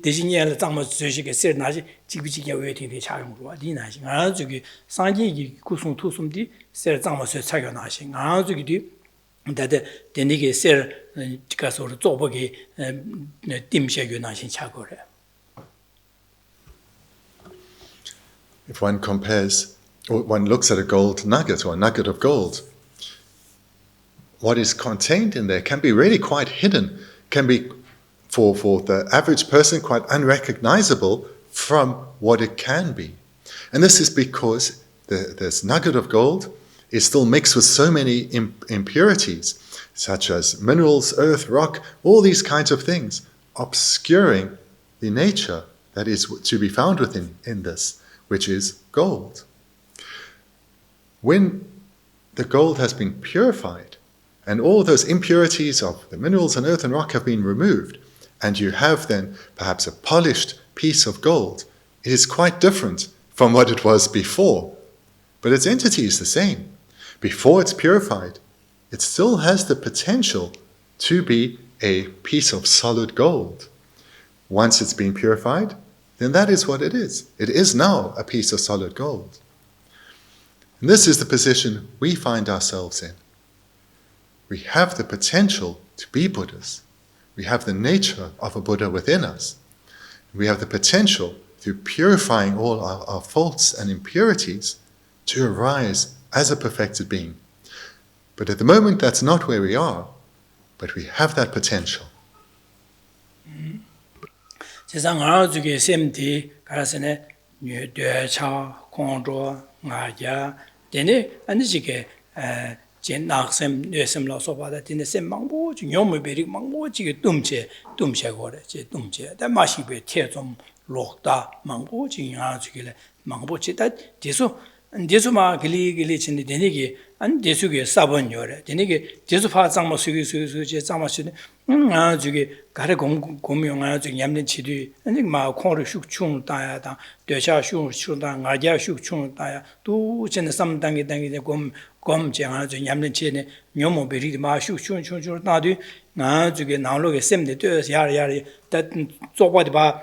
Speaker 1: 대신에 장모수에 세나지 지비지게 외팅에 차용으로 리나시 아주기 상기기 구송 투숨디 세 장모수에 차용나시 아주기디 다데 데니게 세 가서로 쪼보기 딤셰 나신 차고래.
Speaker 2: If one compares, or one looks at a gold nugget or a nugget of gold, what is contained in there can be really quite hidden, can be, for the average person, quite unrecognizable from what it can be. And this is because this nugget of gold is still mixed with so many impurities, such as minerals, earth, rock, all these kinds of things, obscuring the nature that is to be found within this, which is gold. When the gold has been purified, and all those impurities of the minerals and earth and rock have been removed, and you have then perhaps a polished piece of gold, it is quite different from what it was before. But its entity is the same. Before it's purified, it still has the potential to be a piece of solid gold. Once it's been purified, then that is what it is. It is now a piece of solid gold. And this is the position we find ourselves in. We have the potential to be Buddhas. We have the nature of a Buddha within us. We have the potential, through purifying all our faults and impurities, to arise as a perfected being. But at the moment, that's not where we are, but we have that potential.
Speaker 1: 대수마 길리 친데 되니게 안 대수게 사번요래 되니게 대수파 장마 수기 장마시네 아주게 가래 공명 아주 냠는 치디 아니 마 콩을 슉충 따야다 되샤 슉충다 가자 슉충 따야 또 전에 삼당게 당게 곰제 아주 냠는 치네 녀모 베리 마 슉충충 따디 아주게 나로게 셈데 되서 야야리 다 쪼바디 봐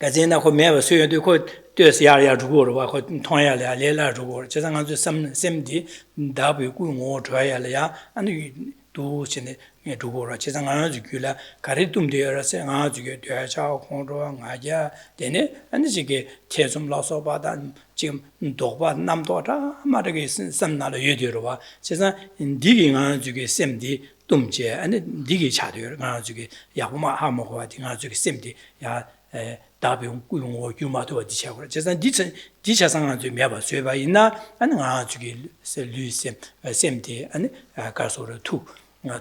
Speaker 1: 가제나 코 매버 수요도 코 되서 야야 주고로 와 통야래 레라 주고 제상 아주 셈디 다비 꾸고 줘야래야 아니 도 전에 주고로 제상 아주 귤라 가리tum되어서 아주게 되자 공로 아자 되네 아니 지게 태좀 라서 받아 지금 도바 남도다 말하게 선나로 예디로 와 제상 디기 아주게 셈디 tum제 아니 디기 차도요 아주게 야고마 하모고 아주게 셈디 야 다비용 꾸용어 유마도 어디샤고 제가 디차상한 좀 매봐 쇠바 있나 아니 아주기 셀류셈 셈디 아니 가서로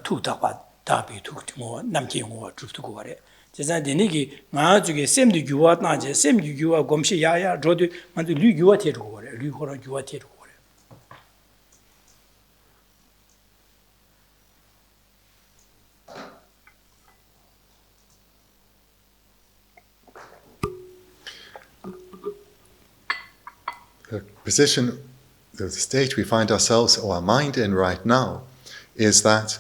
Speaker 1: 투다바 다비 투뭐 남기용어 주두고 그래 제가 되니기 아주기 셈디 유와 나제 셈디 유와 검시 야야 저도 만도 류 유와 테고 그래 류호랑 유와 테고 그래
Speaker 2: position, the state we find ourselves or our mind in right now is that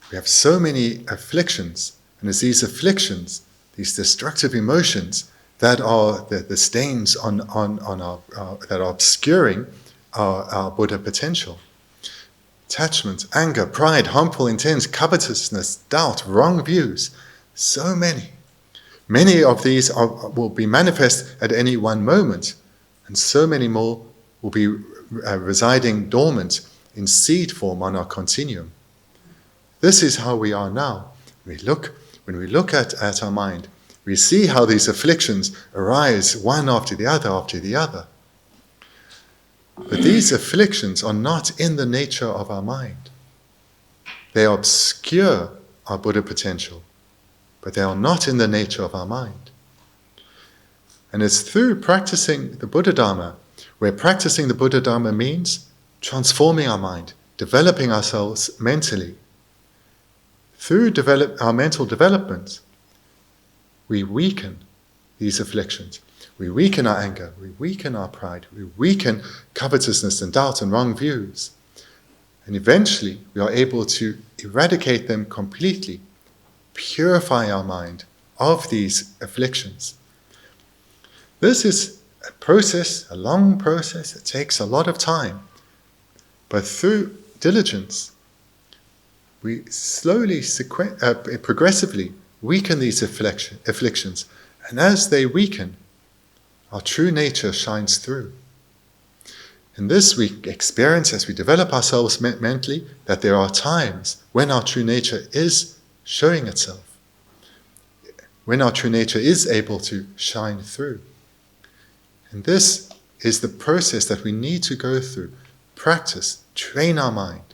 Speaker 2: we have so many afflictions, and it's these afflictions, these destructive emotions, that are the stains on our that are obscuring our Buddha potential. Attachment, anger, pride, harmful intent, covetousness, doubt, wrong views, so many. Many of these will be manifest at any one moment, and so many more will be residing dormant in seed form on our continuum. This is how we are now. When we look at our mind, we see how these afflictions arise one after the other. But these afflictions are not in the nature of our mind. They obscure our Buddha potential, but they are not in the nature of our mind. And it's through practicing the Buddha Dharma, where practicing the Buddha Dharma means transforming our mind, developing ourselves mentally. Through our mental development, we weaken these afflictions. We weaken our anger, we weaken our pride, we weaken covetousness and doubt and wrong views. And eventually we are able to eradicate them completely, purify our mind of these afflictions. This is a process, a long process. It takes a lot of time. But through diligence, we slowly, progressively weaken these afflictions. And as they weaken, our true nature shines through. In this we experience, as we develop ourselves mentally, that there are times when our true nature is showing itself, when our true nature is able to shine through. And this is the process that we need to go through, practice, train our mind.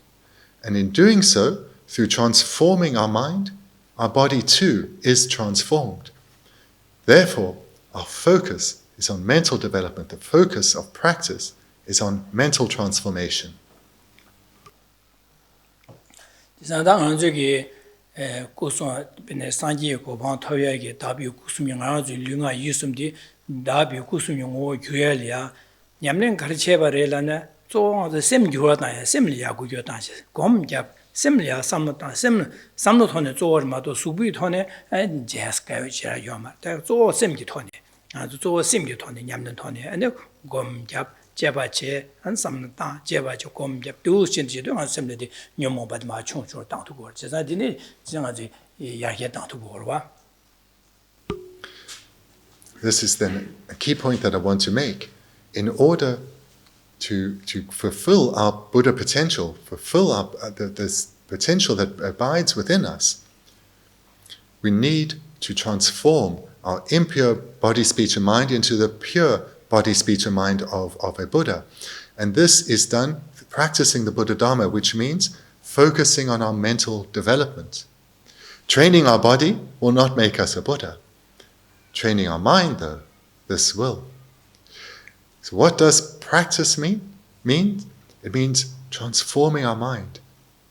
Speaker 2: And in doing so, through transforming our mind, our body too is transformed. Therefore, our focus is on mental development. The focus of practice is on mental transformation.
Speaker 1: Simlia samnota samnotone zoor mato subi tone jas kayo chira yoma ta zo simgi tone zo simgi tone nyamden tone and gom jap jeba che an samnota jeba che gom jap du shin ji do an simle de nyomo bad ma chung chung dang tu go je za dine jinga ji ya ye dang tu go wa.
Speaker 2: This is then a key point that I want to make. In order to fulfill our Buddha potential, fulfill this potential that abides within us, we need to transform our impure body, speech, and mind into the pure body, speech, and mind of a Buddha. And this is done practicing the Buddha Dharma, which means focusing on our mental development. Training our body will not make us a Buddha. Training our mind, though, this will. So what does practice mean? It means transforming our mind,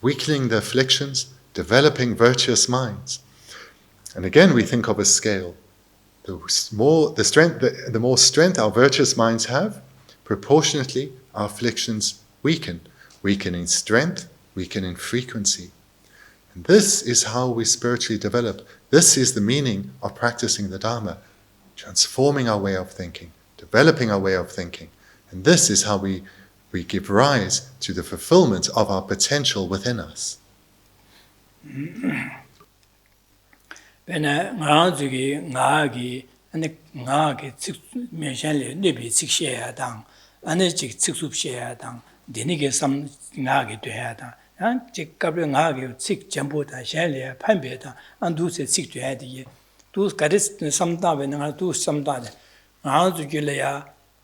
Speaker 2: weakening the afflictions, developing virtuous minds. And again, we think of a scale. The more strength our virtuous minds have, proportionately our afflictions weaken in strength, weaken in frequency. And this is how we spiritually develop. This is the meaning of practicing the Dharma, transforming our way of thinking, developing our way of thinking. And this is how we give rise to the fulfillment of our potential within us.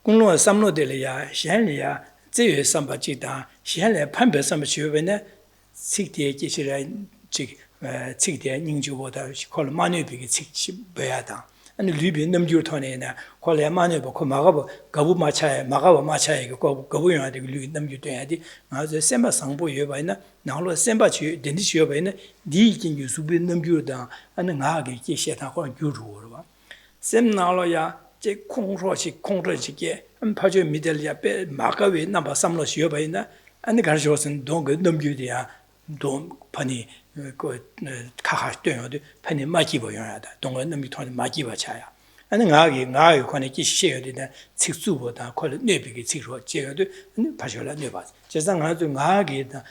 Speaker 1: Kunlo samlo de ya shen ya zhe samba ji da shen le pan be samba chi we ne sik de ji shi le ji sik de ning ju wo da ko le ma ne bi sik chi be ya da an lu bi nam ju to ne na ko le ma ne bo ko ma ga bo ga bu ma cha ko ga bu ya de lu nam ju de ya di ma ze samba sang bo ye ba na na lo samba chi de ni chi ye ba ne di jin ju su bi nam ju da an nga ge ji she ta ko ju ru ba sem na lo ya 제 콩로시 파주 미델리아 베 마가웨 남바 삼로 시어바이나 아니 가르쳐선 동그 넘규디야 동 파니 그 카하스되어도 파니 마기보여야다 동그 넘기 통해 마기바 차야 아니 나기 관에 기시해야 되나 직수보다 콜 내비기 직로 제가도 파셔라 내봐 제상 아주 나게다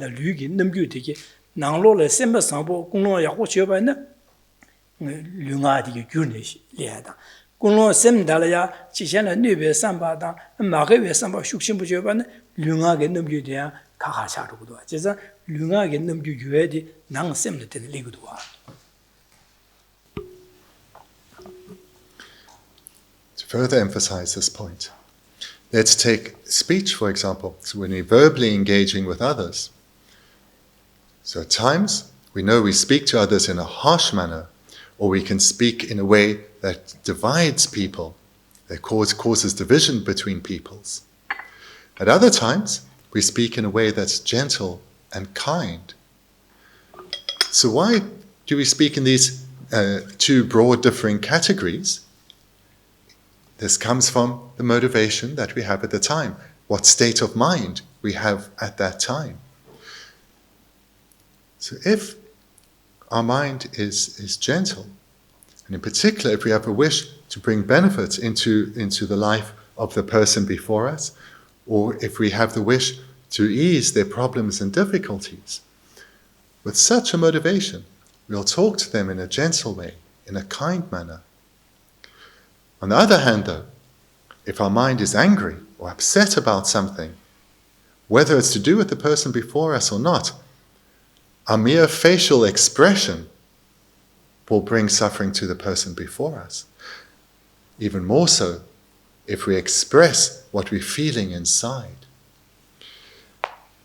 Speaker 1: 류기 넘규디게 나로를 셈바상보 공로 야고 지어바이나 류가디게 균이 리하다 공로 셈달야 지션의 뇌베 삼바다 마게베 삼바 숙심부지어바는 류가게 넘규디야 가가샤로도 그래서 류가게 넘규규에디 낭 셈데 되는 리고도 와
Speaker 2: To further emphasize this point, let's take speech, for example. So when we're verbally engaging with others, so at times we know we speak to others in a harsh manner, or we can speak in a way that divides people, that causes division between peoples. At other times, we speak in a way that's gentle and kind. So why do we speak in these two broad differing categories? This comes from the motivation that we have at the time, what state of mind we have at that time. So if our mind is gentle, and in particular if we have a wish to bring benefit into the life of the person before us, or if we have the wish to ease their problems and difficulties, with such a motivation, we'll talk to them in a gentle way, in a kind manner. On the other hand, though, if our mind is angry or upset about something, whether it's to do with the person before us or not, our mere facial expression will bring suffering to the person before us. Even more so if we express what we're feeling inside.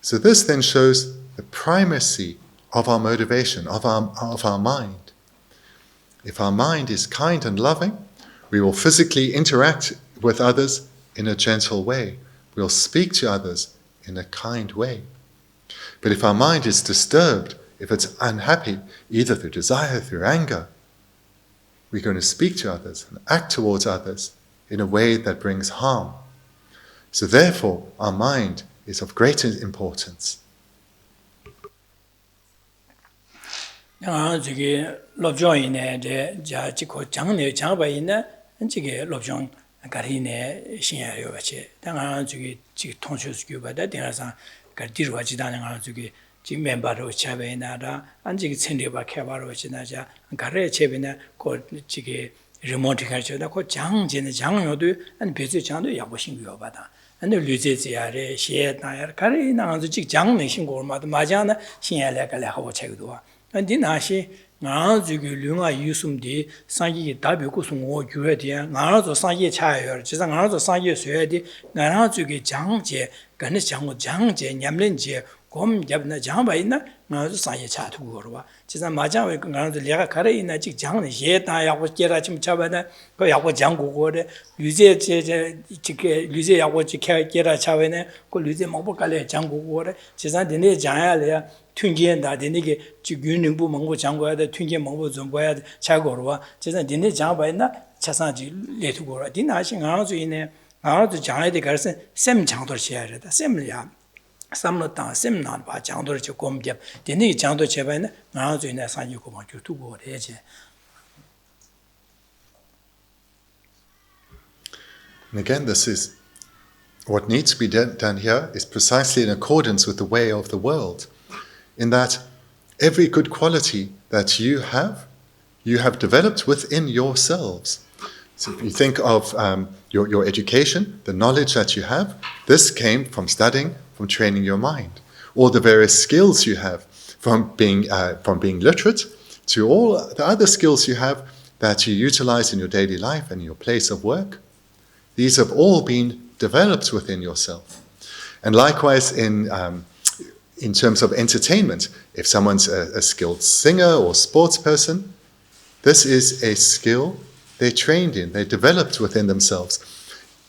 Speaker 2: So this then shows the primacy of our motivation, of our mind. If our mind is kind and loving, we will physically interact with others in a gentle way. We'll speak to others in a kind way. But if our mind is disturbed, if it's unhappy, either through desire, through anger, we're going to speak to others and act towards others in a way that brings harm. So therefore, our mind is of great importance.
Speaker 1: 가리네 신야요 같이 당한 저기 통초스교바다 대나상 가디르와 지다는 저기 지금 멤버로 차베나라 안지기 천리바 개발로 지나자 가래 제베나 고 지게 리모트 가져다 고 장진의 장요도 안 배수 장도 야보신 거바다 근데 류제지야래 시에나야 가래 나가서 지 장내 신고마도 맞아나 신야래 갈래 하고 책도 근데 나시 나중에 류가 유숨디 상기 답이고 송어 교회디야 나라도 상기 차요 지상 나라도 상기 쇠디 나라중에 장제 간의 장제 냠len제 곰 잡나 장바 있나 나도 상기 차두고 그러와 지상 맞아요 나라도 내가 가래 있나 지 장내 예다 야고 깨라 좀 잡아나 그 야고 장고고래 류제 지게 류제 야고 지게 깨라 차베네 그 류제 먹고 갈래 장고고래 지상 되네 장야래 튠겐다 되네게 지균능부 먹고 장고야 돼 튠겐 먹고 좀 봐야 돼 차고로와 지상 되네 장바이나 차상지 레투고라 디나신 아주 있네 아주 장에 돼 가서 셈 장도를 해야 된다 셈이야 삼로다 셈나 봐 장도를 저 곰잡 되네 장도 제바이나 아주 있네 산유고 막 주두고 그래지
Speaker 2: And again, this is what needs to be done here is precisely in accordance with the way of the world, in that every good quality that you have developed within yourselves. So if you think of your education, the knowledge that you have, this came from studying, from training your mind. All the various skills you have, from being literate to all the other skills you have that you utilize in your daily life and your place of work. These have all been developed within yourself. And likewise in terms of entertainment, if someone's a skilled singer or sports person, this is a skill they trained in, they developed within themselves.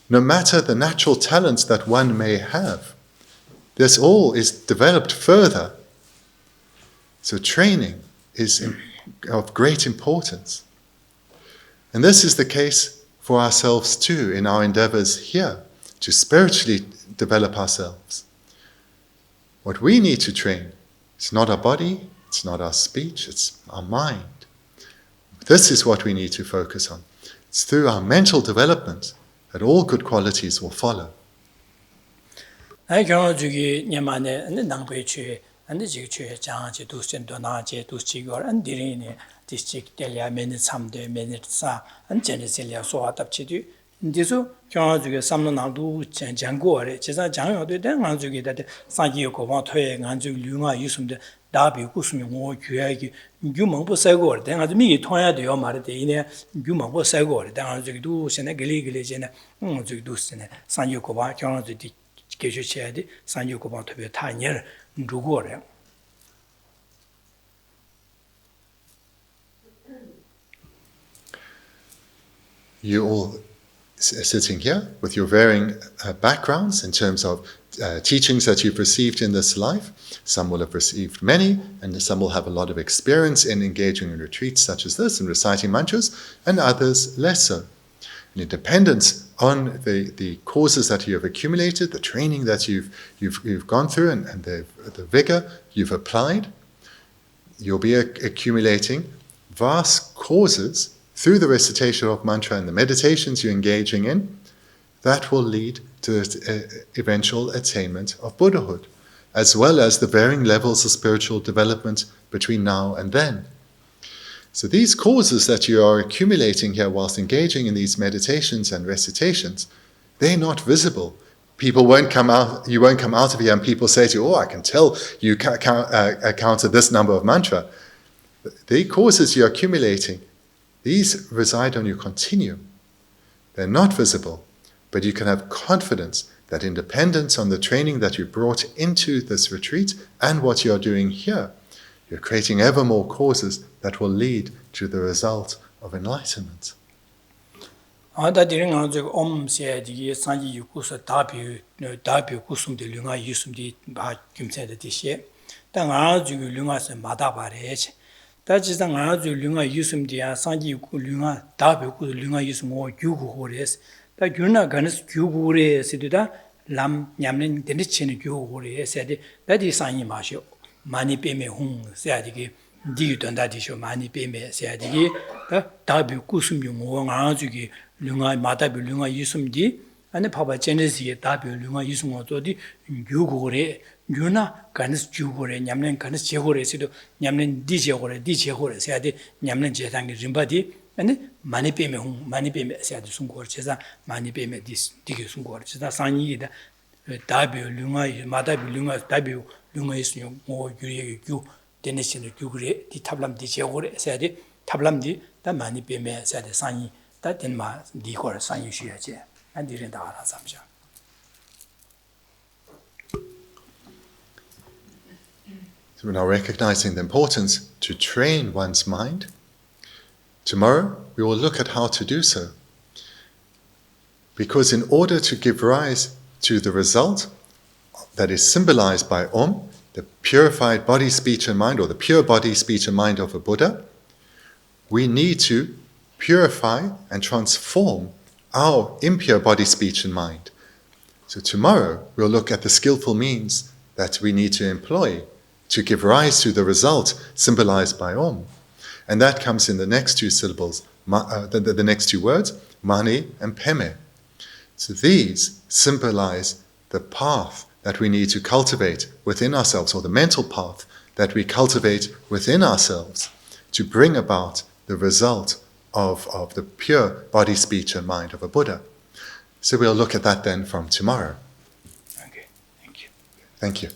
Speaker 2: No matter the natural talents that one may have, this all is developed further. So training is of great importance. And this is the case for ourselves too in our endeavors here to spiritually develop ourselves. What we need to train is not our body, it's not our speech, it's our mind. This is what we need to focus on. It's through our mental development that all good qualities will follow.
Speaker 1: Ndiso kyang ju samno na du chang go re chesa jang yo de ngang ju ge de sang ji ko ba thwe ngang ju lu nga yu sum de da bi ku sum ngo jue gi ju mong bo sai go de ngang ju mi thong ya de yo ma de ine ju mong bo sai go de ngang ju du sen ne ge li je ne ju du sen ne sang ji ko ba kyang ju di ge ju che de sang ji ko ba thwe ta nyer ndu go re.
Speaker 2: You all sitting here with your varying backgrounds in terms of teachings that you've received in this life. Some will have received many, and some will have a lot of experience in engaging in retreats such as this and reciting mantras, and others less so. And in dependence on the causes that you have accumulated, the training that you've gone through, and the vigor you've applied, you'll be accumulating vast causes through the recitation of mantra and the meditations you're engaging in, that will lead to the eventual attainment of Buddhahood, as well as the varying levels of spiritual development between now and then. So these causes that you are accumulating here whilst engaging in these meditations and recitations, they're not visible. People won't come out, you won't come out of here and people say to you, oh, I can tell you counted this number of mantra. The causes you're accumulating, these reside on your continuum. They're not visible, but you can have confidence that in dependence on the training that you brought into this retreat and what you're doing here, you're creating ever more causes that will lead to the result of enlightenment.
Speaker 1: 다지상 아주 류가 유숨디야 상지 류가 다베고 류가 유숨 오 규고레스 다 균나 가는 규고레스디다 람 냠는 데니치는 규고레스디 다디 상이 마셔 많이 빼매 홍 세야디기 디던다디쇼 많이 빼매 세야디기 다 다베고 숨용 오 아주기 류가 마다베 류가 유숨디 아니 봐봐 제네시에 다베 류가 유숨 오도디 규고레 유나 간스 주고래 냠는 간스 제고래시도 냠는 디제고래 세야디 냠는 제상기 림바디 아니 많이 빼매 세야디 숨고래 제사 많이 빼매 디게 숨고래 제사 상이다 다비 룽아 마다비 룽아 다비 룽아 있으요 뭐 유리의 규 데네시는 규그래 디 탑람 디제고래 세야디 탑람디 다 많이 빼매 세야디 상이 다 된마 디고래 상이 쉬야지 안디는 다 알아 삼자.
Speaker 2: So we're now recognizing the importance to train one's mind. Tomorrow, we will look at how to do so. Because in order to give rise to the result that is symbolized by Om, the purified body, speech and mind, or the pure body, speech and mind of a Buddha, we need to purify and transform our impure body, speech and mind. So tomorrow, we'll look at the skillful means that we need to employ to give rise to the result symbolized by Om. And that comes in the next two syllables, the next two words, mani and peme. So these symbolize the path that we need to cultivate within ourselves, or the mental path that we cultivate within ourselves to bring about the result of the pure body, speech and mind of a Buddha. So we'll look at that then from tomorrow.
Speaker 1: Okay, thank you.
Speaker 2: Thank you.